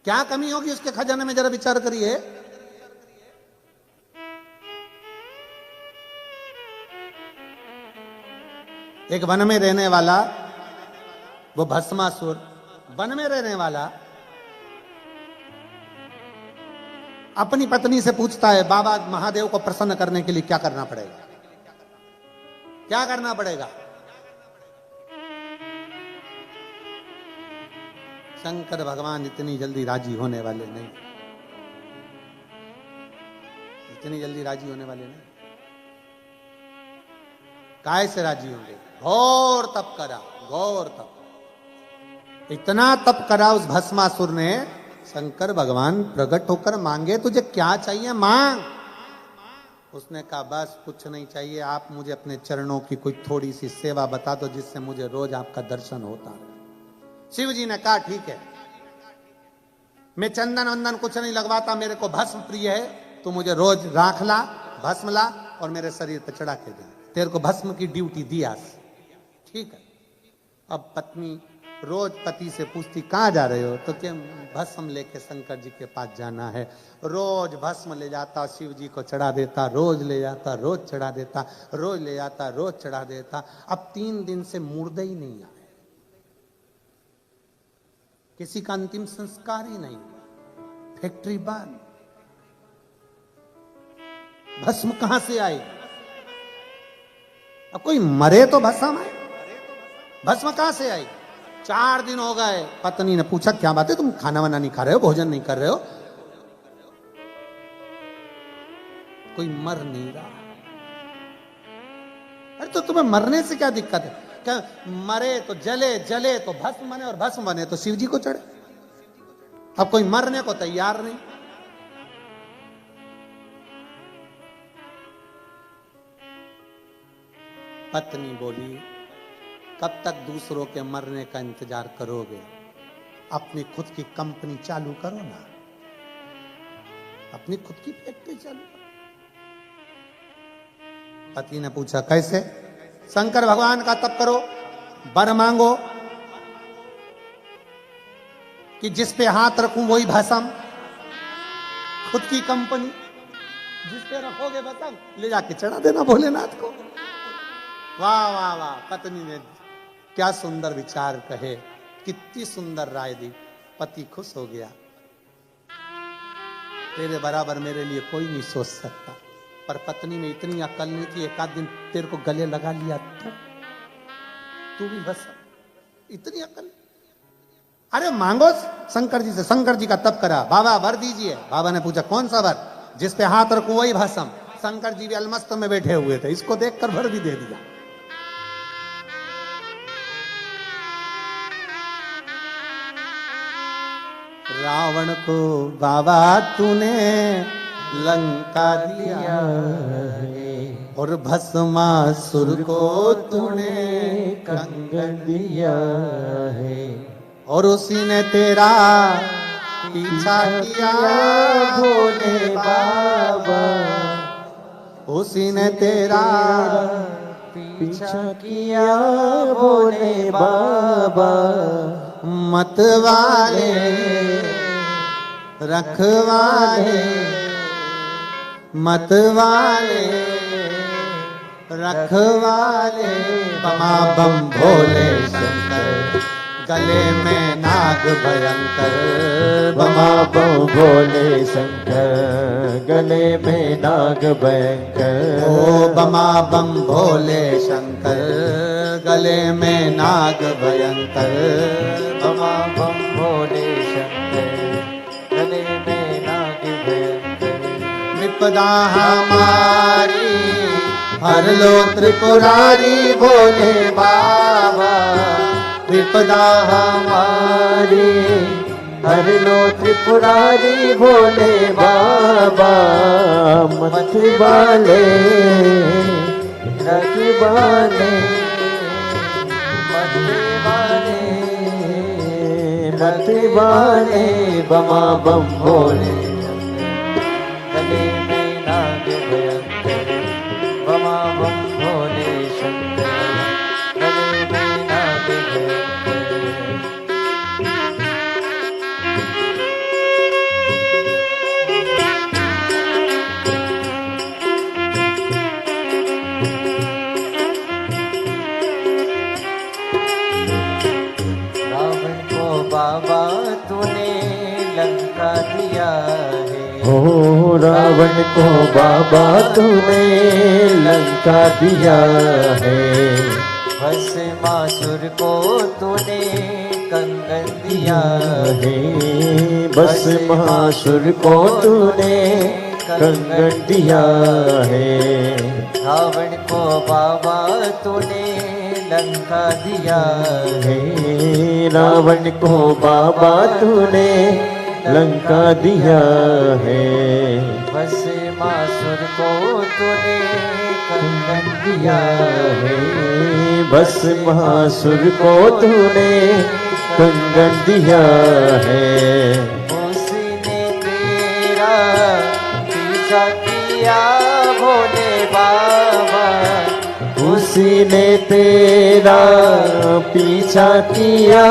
क्या कमी होगी उसके खजाने में, जरा विचार करिए। एक वन में रहने वाला वो भस्मासुर, वन में रहने वाला अपनी पत्नी से पूछता है बाबा महादेव को प्रसन्न करने के लिए क्या करना पड़ेगा, क्या करना पड़ेगा? शंकर भगवान इतनी जल्दी राजी होने वाले नहीं, इतनी जल्दी राजी होने वाले नहीं। काय से राजी होंगे? घोर तप करा, घोर तप। इतना तप करा उस भस्मासुर ने। शंकर भगवान प्रकट होकर मांगे तुझे क्या चाहिए मांग। उसने कहा बस कुछ नहीं चाहिए, आप मुझे अपने चरणों की कोई थोड़ी सी सेवा बता दो जिससे मुझे रोज आपका दर्शन होता रहे। शिव जी ने कहा ठीक है, मैं चंदन वंदन कुछ नहीं लगवाता, मेरे को भस्म प्रिय है, तू मुझे रोज राख ला, भस्म ला और मेरे शरीर पर चढ़ा के दे, तेरे को भस्म की ड्यूटी दी आज। ठीक है। अब पत्नी रोज पति से पूछती कहाँ जा रहे हो, तो क्या भस्म लेके शंकर जी के पास जाना है। रोज भस्म ले जाता, शिव जी को चढ़ा देता, रोज ले जाता, रोज चढ़ा देता, रोज ले जाता, रोज चढ़ा देता। अब 3 दिन से मुर्दे ही नहीं आए, किसी का अंतिम संस्कार ही नहीं, फैक्ट्री बंद। भस्म कहां से आई? अब कोई मरे तो भस्म है, भस्म कहां से आई? 4 दिन हो गए। पत्नी ने पूछा क्या बात है, तुम खाना वाना नहीं खा रहे हो, भोजन नहीं कर रहे हो? कोई मर नहीं रहा। अरे तो तुम्हें मरने से क्या दिक्कत है? क्या मरे तो जले, जले तो भस्म बने, और भस्म बने तो शिव जी को चढ़े। अब कोई मरने को तैयार नहीं। पत्नी बोली कब तक दूसरों के मरने का इंतजार करोगे, अपनी खुद की कंपनी चालू करो ना, अपनी खुद की फैक्ट्री चालू करो। पति ने पूछा कैसे? शंकर भगवान का तप करो, वर मांगो कि जिस पे हाथ रखूं वही भस्म, खुद की कंपनी, जिस पे रखोगे भस्म ले जाके चढ़ा देना भोलेनाथ को। वाह वाह वाह, पत्नी ने क्या सुंदर विचार कहे, कितनी सुंदर राय दी। पति खुश हो गया, तेरे बराबर मेरे लिए कोई नहीं सोच सकता। पर पत्नी में इतनी अकल नहीं थी, एक आध दिन तेरे को गले लगा लिया तो तू भी बस, इतनी अकल। अरे मांगो शंकर जी से, शंकर जी का तप करा, बाबा वर दीजिए। बाबा ने पूछा कौन सा वर? जिस पे हाथ रखूं वही भस्म। शंकर जी भी अलमस्त में बैठे हुए थे, इसको देखकर वर भी दे दिया। रावण को बाबा तूने लंका दिया है, और भस्मासुर को तूने कंगन दिया है, और उसी ने तेरा पीछा किया भोले बाबा, उसी ने तेरा पीछा किया भोले बाबा। मत वाले रखवाले, मत वाले रखवाले, बमा बम भोले शंकर, गले में नाग भयंकर बमा बम भोले शंकर गले में नाग भयंकर ओ बमा बम भोले शंकर गले में नाग भयंकर बमा बम भोले शंकर गले में नाग भयंकर विपदा हमारी हर लो त्रिपुरारी भोले बाबा विपदा हमारी हर लो त्रिपुरारी भोले बाबा मत वाले रखवाले मत वाले बमा बम भोले गले में नाग भयंकर बमा बम भोले शंकर गले में नाग भयंकर रावण को बाबा तूने लंका दिया है हो रावण को बाबा तूने लंका दिया है भस्मासुर को तूने कंगन दिया है भस्मासुर को तूने कंगन दिया है रावण को बाबा तूने लंका दिया है रावण को बाबा तूने लंका दिया है भस्मासुर को तूने कंगन दिया है भस्मासुर को तूने कंगन दिया है उसने तेरा पीछा किया भोले बाबा उसी ने तेरा पीछा किया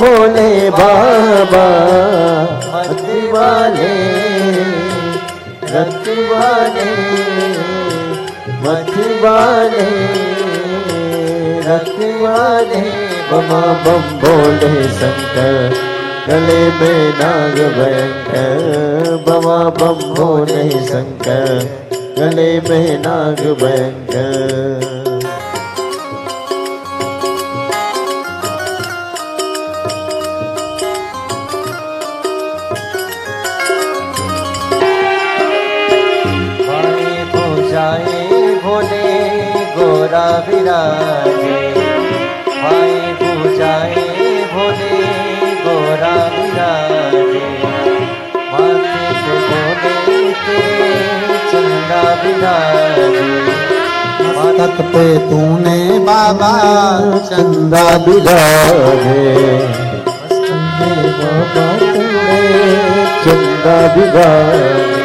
भोले बाबा मत वाले रत वाले मत वाले रत वाले बमा बम भोले शंकर गले में नाग भयंकर बमा बम भोले शंकर गले में नाग भयंकर भोले गोरा विराजे भाई पूजाए भोले गोरा विराजे माथे पे भोले के चंदा विराजे मस्तक पे तूने बाबा चंदा विराजे मस्तक पे बाबा तूने चंदा विराजे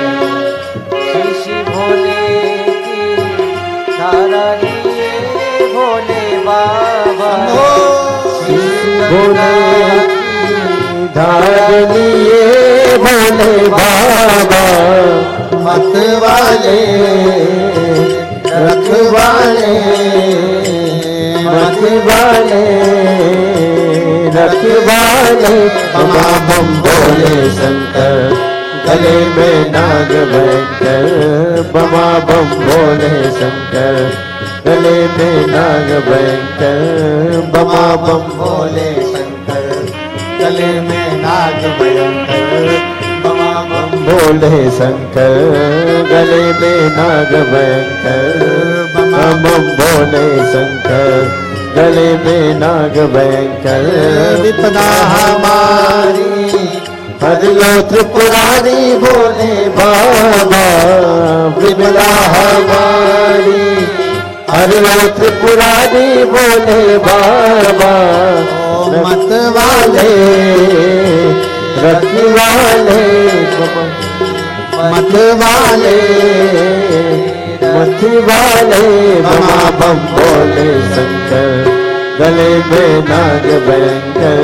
भोले बाबा भोले धारनिए भोले बाबा मत वाले रखवाले मत वाले रखवाले बमा बम भोले शंकर गले में नाग भयंकर बमा बम भोले शंकर गले में नाग भयंकर बमा बम भोले शंकर गले में नाग भयंकर बमा बम भोले शंकर गले में नाग भयंकर बमा बम भोले शंकर गले में नाग भयंकर विपदा हमारी हर लो त्रिपुरारी भोले बाबा विपदा हमारी हर लो त्रिपुरारी भोले बाबा मत वाले रखवाले मत वाले मत वाले बमा बम भोले शंकर गले में नाग भयंकर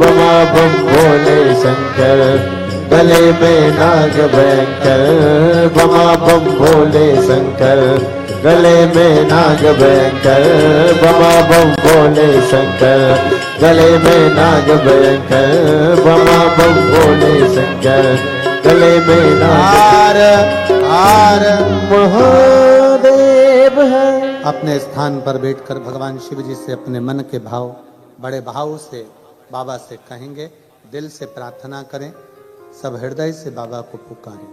बमा बम भोले शंकर गले में नाग भयंकर बमा बम भोले शंकर गले में नाग भयंकर बमा बम भोले शंकर गले में नाग भयंकर बमा बम भोले शंकर गले में नाग हार महादेव है। अपने स्थान पर बैठकर भगवान शिव जी से अपने मन के भाव बड़े भाव से बाबा से कहेंगे, दिल से प्रार्थना करें, सब हृदय से बाबा को पुकारें।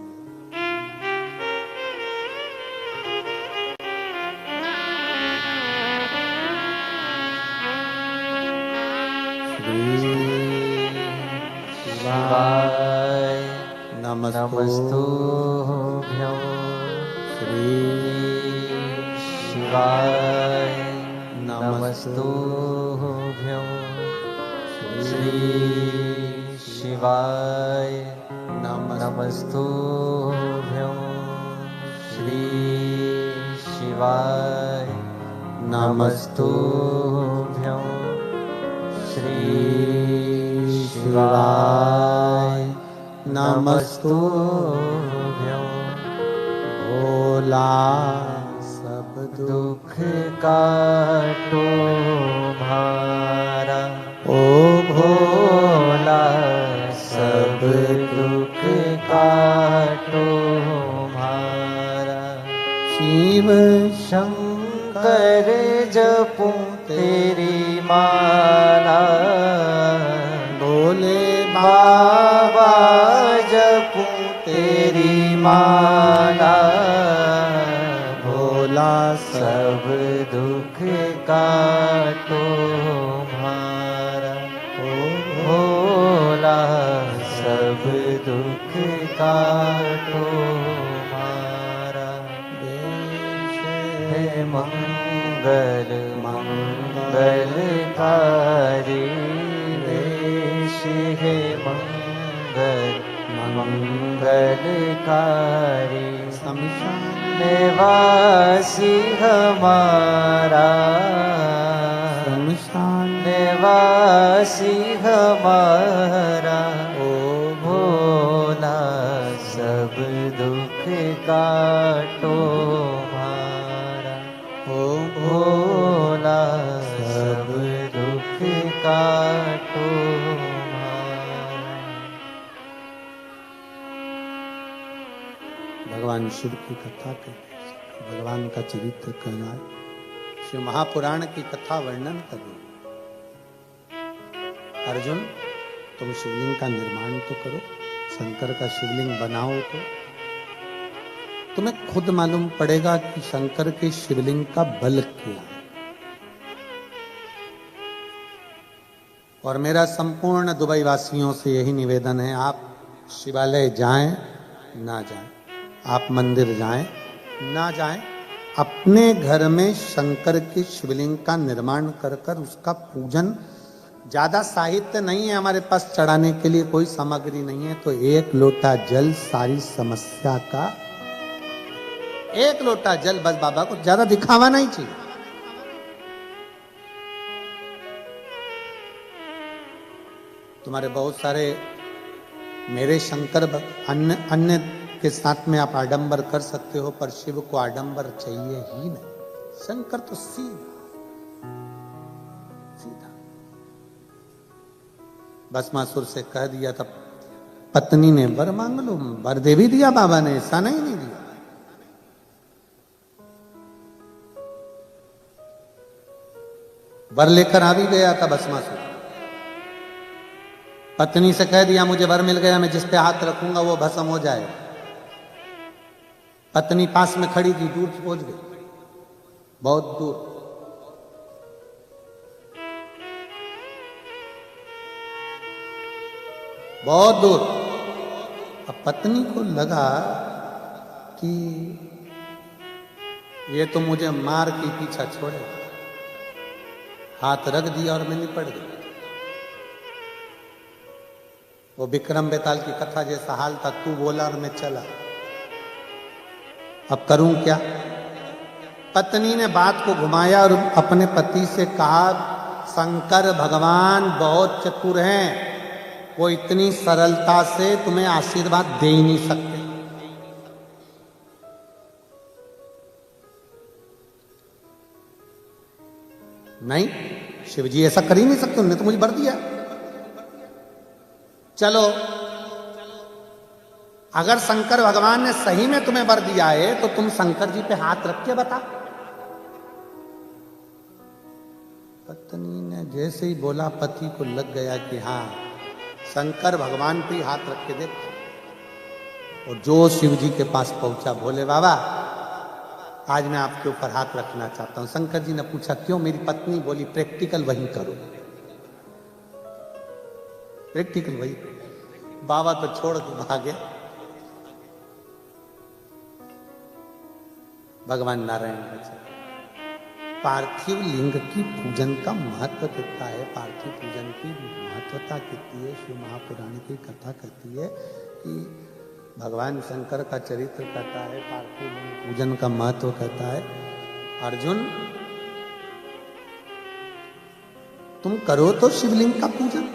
शिवाय नमस्तुभ्यं श्री शिवाय नमस्तुभ्यं श्री शिवाय नमस्तुभ्यं श्री शिवाय नमस्तुभ्यं श्री शिवाय नमस्तुभ्यं। भोला सब दुख काटो भारा ओ भोला सब दुख काटो भारा। शिव शंकर जपूं तेरी माला भोले बाबा जपूं तेरी माला भोला सब दुख काटो भारा ओ भोला सब दुख काटो भारा। हे मंगल मंगलकारी देश हे मंगल मंगलकारी निवासी हमारा निवासी हमारा ओ भोला सब दुख काटो भारा ओ भोला सब दुख काटो भारा। भगवान शिव की कथा कहते हैं, भगवान का चरित्र कहना है, शिव महापुराण की कथा वर्णन करो। अर्जुन तुम शिवलिंग का निर्माण तो करो, शंकर का शिवलिंग बनाओ, तो तुम्हें खुद मालूम पड़ेगा कि शंकर के शिवलिंग का बल क्या है। और मेरा संपूर्ण दुबई वासियों से यही निवेदन है, आप शिवालय जाएं ना जाएं, आप मंदिर जाएं ना जाएं, अपने घर में शंकर के शिवलिंग का निर्माण कर कर उसका पूजन। ज्यादा साहित्य नहीं है हमारे पास चढ़ाने के लिए, कोई सामग्री नहीं है, तो एक लोटा जल सारी समस्या का, एक लोटा जल बस बाबा को, ज्यादा दिखावा नहीं चाहिए। तुम्हारे बहुत सारे मेरे शंकर अन्य अन्य के साथ में आप आडंबर कर सकते हो, पर शिव को आडंबर चाहिए ही नहीं। शंकर तो सीधा सीधा। भस्मासुर से कह दिया था, पत्नी ने वर मांग लो, वर दे भी दिया बाबा ने, ऐसा नहीं दिया। वर लेकर आ भी गया था भस्मासुर। पत्नी से कह दिया मुझे वर मिल गया, मैं जिस पे हाथ रखूंगा वो भस्म हो जाए। पत्नी पास में खड़ी थी, दूर पहुंच गई, बहुत दूर। बहुत दूर। अब पत्नी को लगा कि ये तो मुझे मार के पीछा छोड़े, हाथ रख दिया और मैं निपट गई। वो विक्रम बेताल की कथा जैसा हाल था, तू बोला और मैं चला, अब करूं क्या। पत्नी ने बात को घुमाया और अपने पति से कहा, शंकर भगवान बहुत चतुर हैं, वो इतनी सरलता से तुम्हें आशीर्वाद दे ही नहीं सकते। नहीं, शिव जी ऐसा कर ही नहीं सकते, उन्होंने तो मुझे वर दिया। चलो, अगर शंकर भगवान ने सही में तुम्हें वर दिया है तो तुम शंकर जी पे हाथ रख के बता। पत्नी ने जैसे ही बोला, पति को लग गया कि हाँ, शंकर भगवान पे ही हाथ रख के देख। और जो शिव जी के पास पहुंचा, भोले बाबा आज मैं आपके ऊपर हाथ रखना चाहता हूं। शंकर जी ने पूछा क्यों? मेरी पत्नी बोली प्रैक्टिकल वही करो, प्रैक्टिकल वही। बाबा तो छोड़ के भागे। भगवान नारायण बचे। पार्थिव लिंग की पूजन का महत्व कितना है, पार्थिव पूजन की महत्वता कितनी है, शिव महापुराण की कथा कहती है कि भगवान शंकर का चरित्र कहता है, पार्थिव लिंग पूजन का महत्व कहता है। अर्जुन तुम करो तो शिवलिंग का पूजन।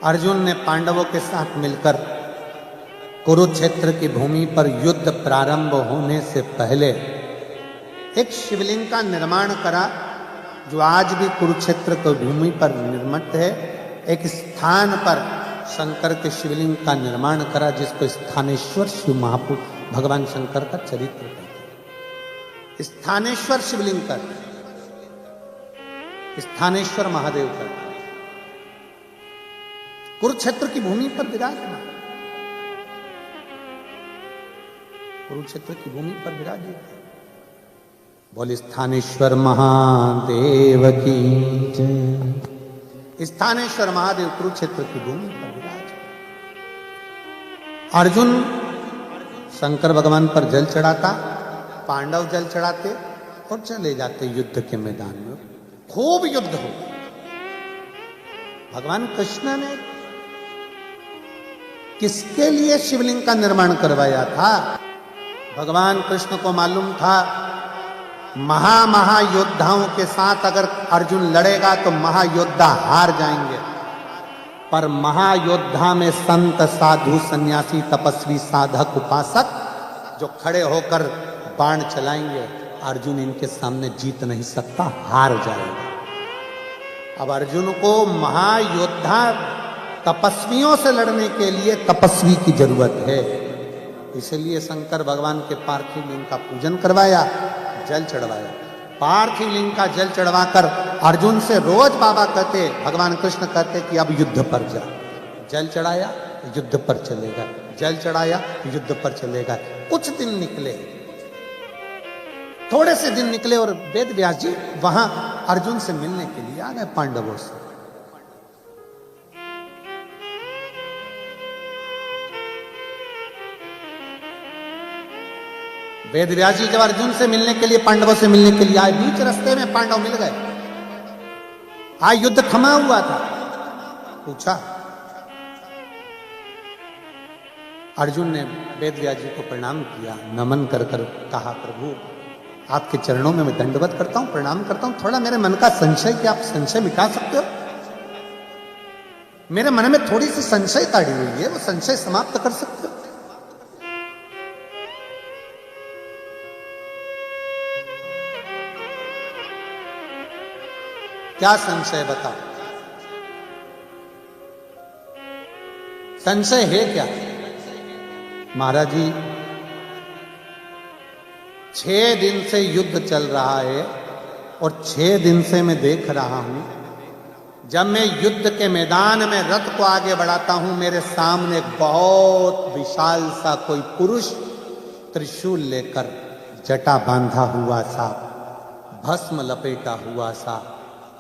अर्जुन ने पांडवों के साथ मिलकर कुरुक्षेत्र की भूमि पर युद्ध प्रारंभ होने से पहले एक शिवलिंग का निर्माण करा, जो आज भी कुरुक्षेत्र की भूमि पर निर्मित है। एक स्थान पर शंकर के शिवलिंग का निर्माण करा, जिसको स्थानेश्वर शिव महापुरुष भगवान शंकर का चरित्र कहते हैं। स्थानेश्वर शिवलिंग का, स्थानेश्वर महादेव का, कुरुक्षेत्र की भूमि पर विराजमान, कुरुक्षेत्र की भूमि पर विराजित। बोले स्थानेश्वर महादेव की जय। स्थानेश्वर महादेव कुरुक्षेत्र की भूमि पर विराज। अर्जुन शंकर भगवान पर जल चढ़ाता, पांडव जल चढ़ाते और चले जाते युद्ध के मैदान में। खूब युद्ध हो। भगवान कृष्ण ने किसके लिए शिवलिंग का निर्माण करवाया था? भगवान कृष्ण को मालूम था महायोद्धाओं के साथ अगर अर्जुन लड़ेगा तो महायोद्धा हार जाएंगे, पर महायोद्धा में संत साधु सन्यासी तपस्वी साधक उपासक जो खड़े होकर बाण चलाएंगे, अर्जुन इनके सामने जीत नहीं सकता, हार जाएगा। अब अर्जुन को महायोद्धा तपस्वियों से लड़ने के लिए तपस्वी की जरूरत है, इसलिए शंकर भगवान के पार्थिव लिंग का पूजन करवाया, जल चढ़वाया। पार्थिव लिंग का जल चढ़वाकर अर्जुन से रोज बाबा कहते, भगवान कृष्ण कहते कि अब युद्ध पर जा। जल चढ़ाया, युद्ध पर चलेगा, जल चढ़ाया, युद्ध पर चलेगा। कुछ दिन निकले, थोड़े से दिन निकले और वेद व्यास जी वहां अर्जुन से मिलने के लिए आ गए पांडवों से। वेद व्यास जी जब अर्जुन से मिलने के लिए, पांडवों से मिलने के लिए आए, बीच रास्ते में पांडव मिल गए। आज युद्ध थमा हुआ था। पूछा, अर्जुन ने वेद व्यास जी को प्रणाम किया, नमन कर कर कहा, प्रभु आपके चरणों में मैं दंडवत करता हूं, प्रणाम करता हूं। थोड़ा मेरे मन का संशय, क्या आप संशय मिटा सकते हो? मेरे मन में थोड़ी सी संशय ताड़ी हुई है, वो संशय समाप्त कर सकते हो? क्या संशय बताओ? संशय है क्या? महाराज जी 6 दिन से युद्ध चल रहा है और 6 दिन से मैं देख रहा हूं, जब मैं युद्ध के मैदान में रथ को आगे बढ़ाता हूं, मेरे सामने बहुत विशाल सा कोई पुरुष त्रिशूल लेकर, जटा बांधा हुआ सा, भस्म लपेटा हुआ सा,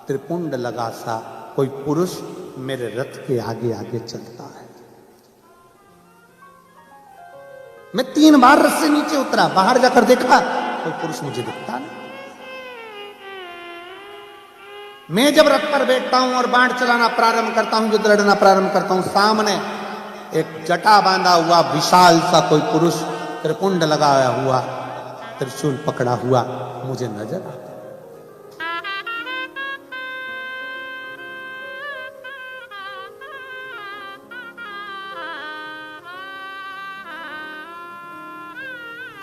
त्रिपुंड लगा सा कोई पुरुष मेरे रथ के आगे आगे चलता है। मैं 3 बार रथ से नीचे उतरा, बाहर जाकर देखा, कोई पुरुष मुझे दिखता नहीं। मैं जब रथ पर बैठता हूं और बाण चलाना प्रारंभ करता हूं, युद्ध लड़ना प्रारंभ करता हूं, सामने एक जटा बांधा हुआ विशाल सा कोई पुरुष, त्रिपुंड लगाया हुआ, त्रिशूल पकड़ा हुआ मुझे नजर आता।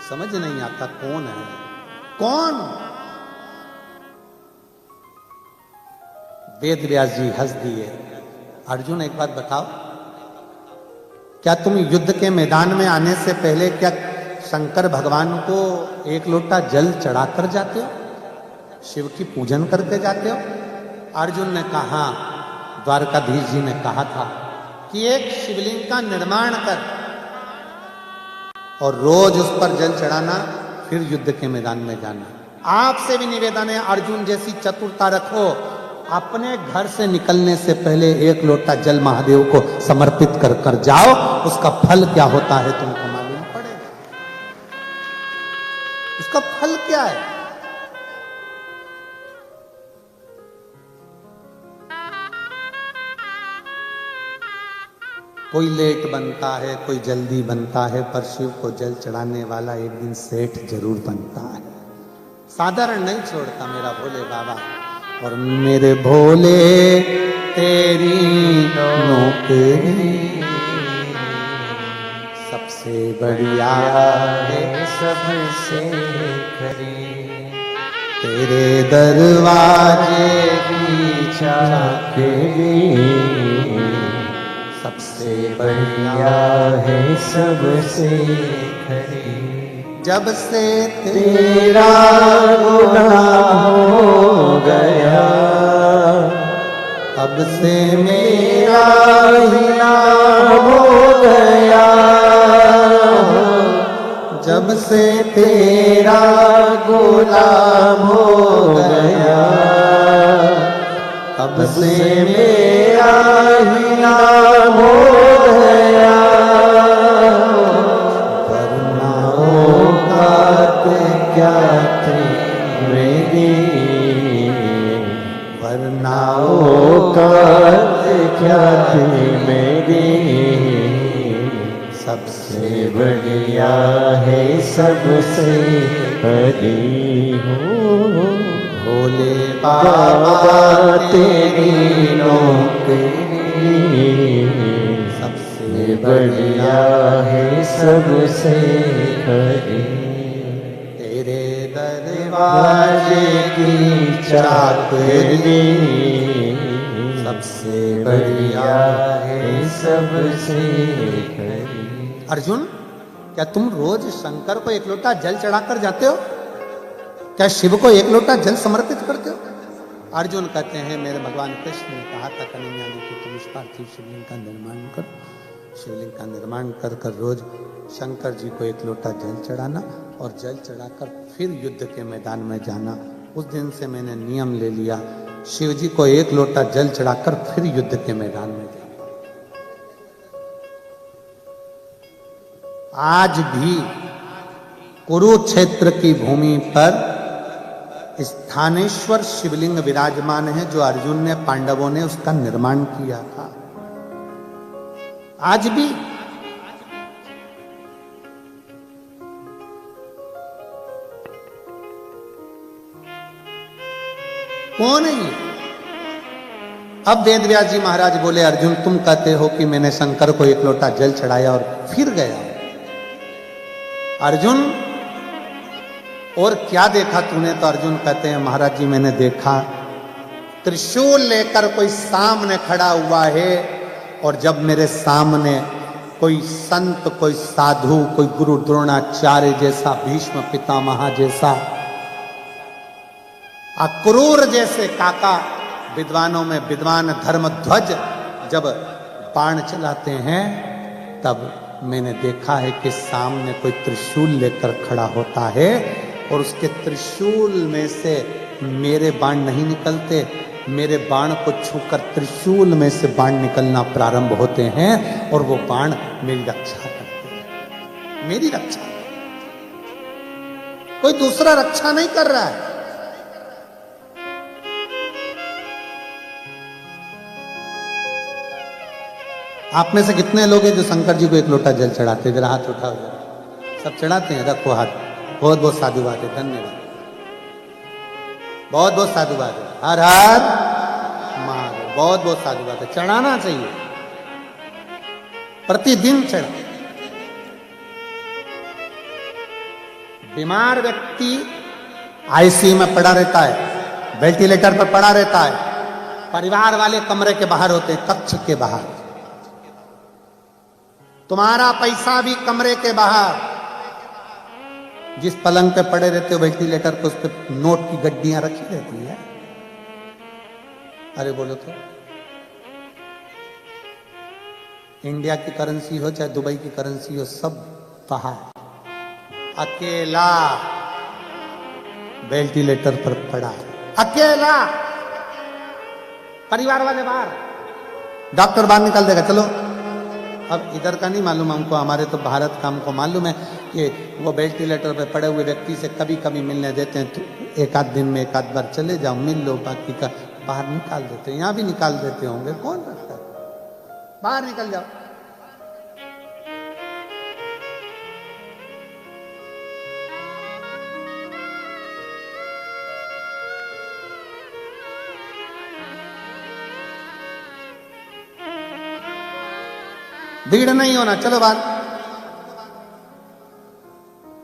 समझ नहीं आता कौन है, कौन? वेद व्यास जी हंस दिए। अर्जुन एक बात बताओ, क्या तुम युद्ध के मैदान में आने से पहले क्या शंकर भगवान को एक लोटा जल चढ़ाकर जाते हो, शिव की पूजन करके जाते हो? अर्जुन ने कहा, द्वारकाधीश जी ने कहा था कि एक शिवलिंग का निर्माण कर और रोज उस पर जल चढ़ाना, फिर युद्ध के मैदान में जाना। आपसे भी निवेदन है, अर्जुन जैसी चतुरता रखो, अपने घर से निकलने से पहले एक लोटा जल महादेव को समर्पित कर कर जाओ, उसका फल क्या होता है तुमको मालूम पड़ेगा। उसका फल क्या है? कोई लेट बनता है, कोई जल्दी बनता है, पर शिव को जल चढ़ाने वाला एक दिन सेठ जरूर बनता है। साधारण नहीं छोड़ता मेरा भोले बाबा। और मेरे भोले तेरी नौकरी सबसे बढ़िया है, सबसे खरी, तेरे दरवाजे की चाकरी सबसे बढ़िया है, सबसे खरी। जब से तेरा गुनाह हो गया, तब से मेरा ही नाम हो गया। जब से तेरा गुलाम हो गया, तब से मेरा ही नाम हो गया। वरना औकात क्या थी मेरी, वरना औकात क्या थी मेरी, सबसे बढ़िया है, सबसे हरी हो। भोले बाबा तेरी नौकरी सबसे बढ़िया है, सबसे खरी। तेरे दरवाजे की चाकरी सबसे बढ़िया है, सबसे खरी। अर्जुन, क्या तुम रोज शंकर को एक लोटा जल चढ़ाकर जाते हो? क्या शिव को एक लोटा जल समर्पित करते हो? अर्जुन कहते हैं, मेरे भगवान कृष्ण ने कहा था कन्हैया ने कि तुम इस पार्थिव शिवलिंग का निर्माण करो। शिवलिंग का निर्माण कर कर रोज शंकर जी को एक लोटा जल चढ़ाना और जल चढ़ाकर फिर युद्ध के मैदान में जाना। उस दिन से मैंने नियम ले लिया, शिव जी को एक लोटा जल चढ़ाकर फिर युद्ध के मैदान में जाना। आज भी कुरुक्षेत्र की भूमि पर स्थानेश्वर शिवलिंग विराजमान है, जो अर्जुन ने, पांडवों ने उसका निर्माण किया था। आज भी कौन है ये? अब वेद व्यास जी महाराज बोले, अर्जुन तुम कहते हो कि मैंने शंकर को एक लोटा जल चढ़ाया और फिर गया। अर्जुन, और क्या देखा तूने? तो अर्जुन कहते हैं, महाराज जी मैंने देखा त्रिशूल लेकर कोई सामने खड़ा हुआ है, और जब मेरे सामने कोई संत, कोई साधु, कोई गुरु द्रोणाचार्य जैसा, भीष्म पितामह जैसा, अक्रूर जैसे काका, विद्वानों में विद्वान धर्मध्वज जब बाण चलाते हैं, तब मैंने देखा है कि सामने कोई त्रिशूल लेकर खड़ा होता है, और उसके त्रिशूल में से मेरे बाण नहीं निकलते, मेरे बाण को छूकर त्रिशूल में से बाण निकलना प्रारंभ होते हैं, और वो बाण मेरी रक्षा करते हैं। मेरी रक्षा, कोई दूसरा रक्षा नहीं कर रहा है। आप में से कितने लोग हैं जो शंकर जी को एक लोटा जल चढ़ाते हैं? जरा हाथ उठाओ। सब चढ़ाते हैं? रखो हाथ। बहुत बहुत साधुवाद है, धन्यवाद, बहुत बहुत साधुवाद है। हर हर महादेव, बहुत बहुत साधुवाद है। चढ़ाना चाहिए, प्रतिदिन चढ़ा। बीमार व्यक्ति आईसीयू में पड़ा रहता है, वेंटिलेटर पर पड़ा रहता है, परिवार वाले कमरे के बाहर होते हैं, कक्ष के बाहर। तुम्हारा पैसा भी कमरे के बाहर। जिस पलंग पे पड़े रहते हो वेंटिलेटर पे, उस पे नोट की गड्डियां रखी रहती है। अरे बोलो तो, इंडिया की करेंसी हो चाहे दुबई की करेंसी हो, सब बाहर। अकेला वेंटिलेटर पर पड़ा है, अकेला। परिवार वाले बाहर, डॉक्टर बाहर निकाल देगा, चलो। अब इधर का नहीं मालूम हमको, हमारे तो भारत का हमको मालूम है कि वो वेंटिलेटर पे पड़े हुए व्यक्ति से कभी कभी मिलने देते हैं। तो एक आध दिन में एक आध बार चले जाओ, मिल लो, बाकी का बाहर निकाल देते हैं। यहां भी निकाल देते होंगे, कौन रखता है? बाहर निकल जाओ। भीड़ नहीं होना, चलो बाहर।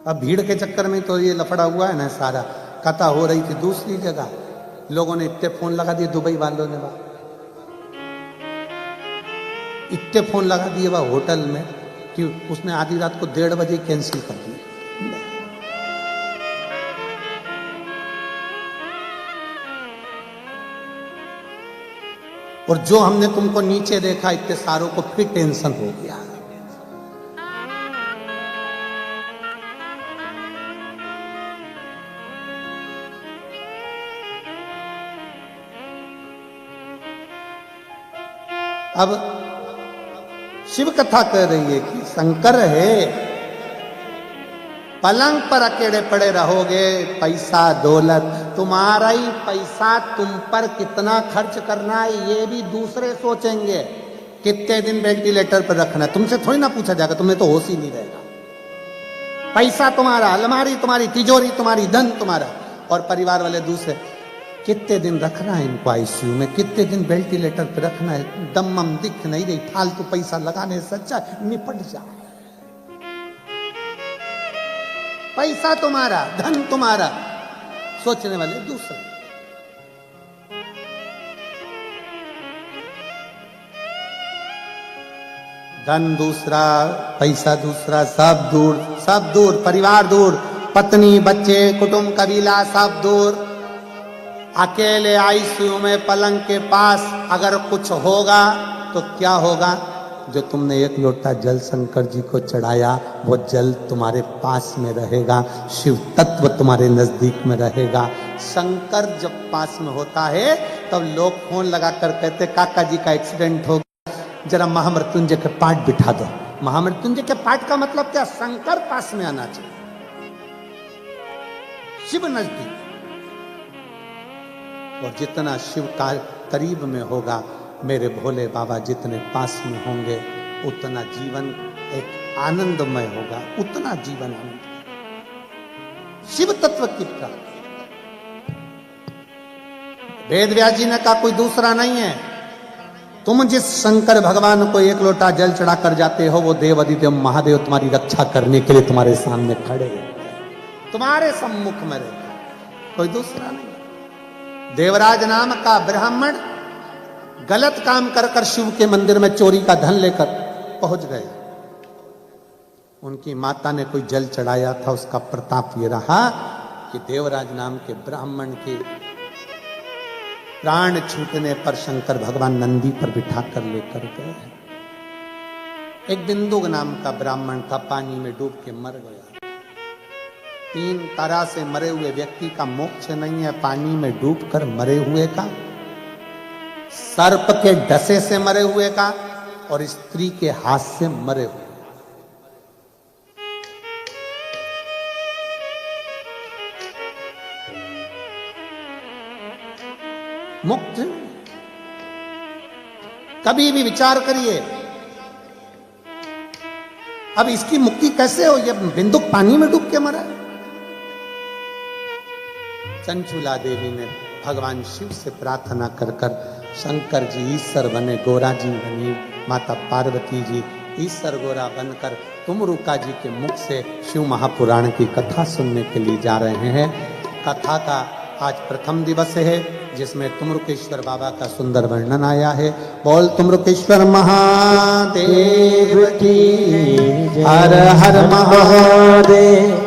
अब भीड़ के चक्कर में तो ये लफड़ा हुआ है ना सारा। कथा हो रही थी दूसरी जगह, लोगों ने इतने फोन लगा दिए, दुबई वालों ने इतने फोन लगा दिए वह होटल में कि उसने आधी रात को 1:30 बजे कैंसिल कर दिया। और जो हमने तुमको नीचे देखा इतने सारों को फिर टेंशन हो गया। अब शिव कथा कह रही है कि शंकर है, पलंग पर अकेले पड़े रहोगे, पैसा दौलत, तुम्हारा ही पैसा तुम पर कितना खर्च करना है ये भी दूसरे सोचेंगे। कितने दिन वेंटिलेटर पर रखना है तुमसे थोड़ी ना पूछा जाएगा, तुम्हें तो होश ही नहीं रहेगा। पैसा तुम्हारा, अलमारी तुम्हारी, तिजोरी तुम्हारी, धन तुम्हारा, और परिवार वाले दूसरे। कितने दिन रखना है इनको आईसीयू में, कितने दिन वेंटिलेटर पर रखना है, दम दिख नहीं रही, फालतू पैसा लगाने से अच्छा निपट जाए। पैसा तुम्हारा, धन तुम्हारा, सोचने वाले दूसरे। धन दूसरा, पैसा दूसरा, सब दूर, सब दूर, परिवार दूर, पत्नी बच्चे कुटुंब कबीला सब दूर। अकेले आईसीयू में पलंग के पास अगर कुछ होगा तो क्या होगा? जो तुमने एक लोटा जल शंकर जी को चढ़ाया वो जल तुम्हारे पास में रहेगा, शिव तत्व तुम्हारे नजदीक में रहेगा। शंकर जब पास में होता है तब लोग फोन लगा कर कहते काका जी का एक्सीडेंट हो गया, जरा महामृत्युंजय के पाठ बिठा दो। महामृत्युंजय के पाठ का मतलब क्या? शंकर पास में आना चाहिए, शिव नजदीक। और जितना शिव का करीब में होगा, मेरे भोले बाबा जितने पास में होंगे, उतना जीवन एक आनंदमय होगा, उतना जीवन आनंद। शिव तत्व की प्राप्ति वेद व्यास जी ने कहा कोई दूसरा नहीं है। तुम जिस शंकर भगवान को एक लोटा जल चढ़ा कर जाते हो, वो देव अधिदेव महादेव तुम्हारी रक्षा करने के लिए तुम्हारे सामने खड़े, तुम्हारे सम्मुख में रहते, कोई दूसरा नहीं। देवराज नाम का ब्राह्मण गलत काम कर कर शिव के मंदिर में चोरी का धन लेकर पहुंच गए। उनकी माता ने कोई जल चढ़ाया था, उसका प्रताप ये रहा कि देवराज नाम के ब्राह्मण के प्राण छूटने पर शंकर भगवान नंदी पर बिठा कर लेकर गए। एक बिंदु नाम का ब्राह्मण था, पानी में डूब के मर गया। 3 तरह से मरे हुए व्यक्ति का मोक्ष नहीं है, पानी में डूबकर मरे हुए का, सर्प के डसे से मरे हुए का, और स्त्री के हाथ से मरे हुए। मुक्त कभी भी विचार करिए, अब इसकी मुक्ति कैसे हो? ये बिंदु पानी में डूब के मरा। चंचुला देवी ने भगवान शिव से प्रार्थना कर कर शंकर जी ईश्वर बने, गोरा जी बनी, माता पार्वती जी ईश्वर गोरा बनकर तुमरुका जी के मुख से शिव महापुराण की कथा सुनने के लिए जा रहे हैं। कथा का आज प्रथम दिवस है जिसमें तुमरुकेश्वर बाबा का सुंदर वर्णन आया है। बोल तुमरुकेश्वर महादेव की, हर हर महादेव।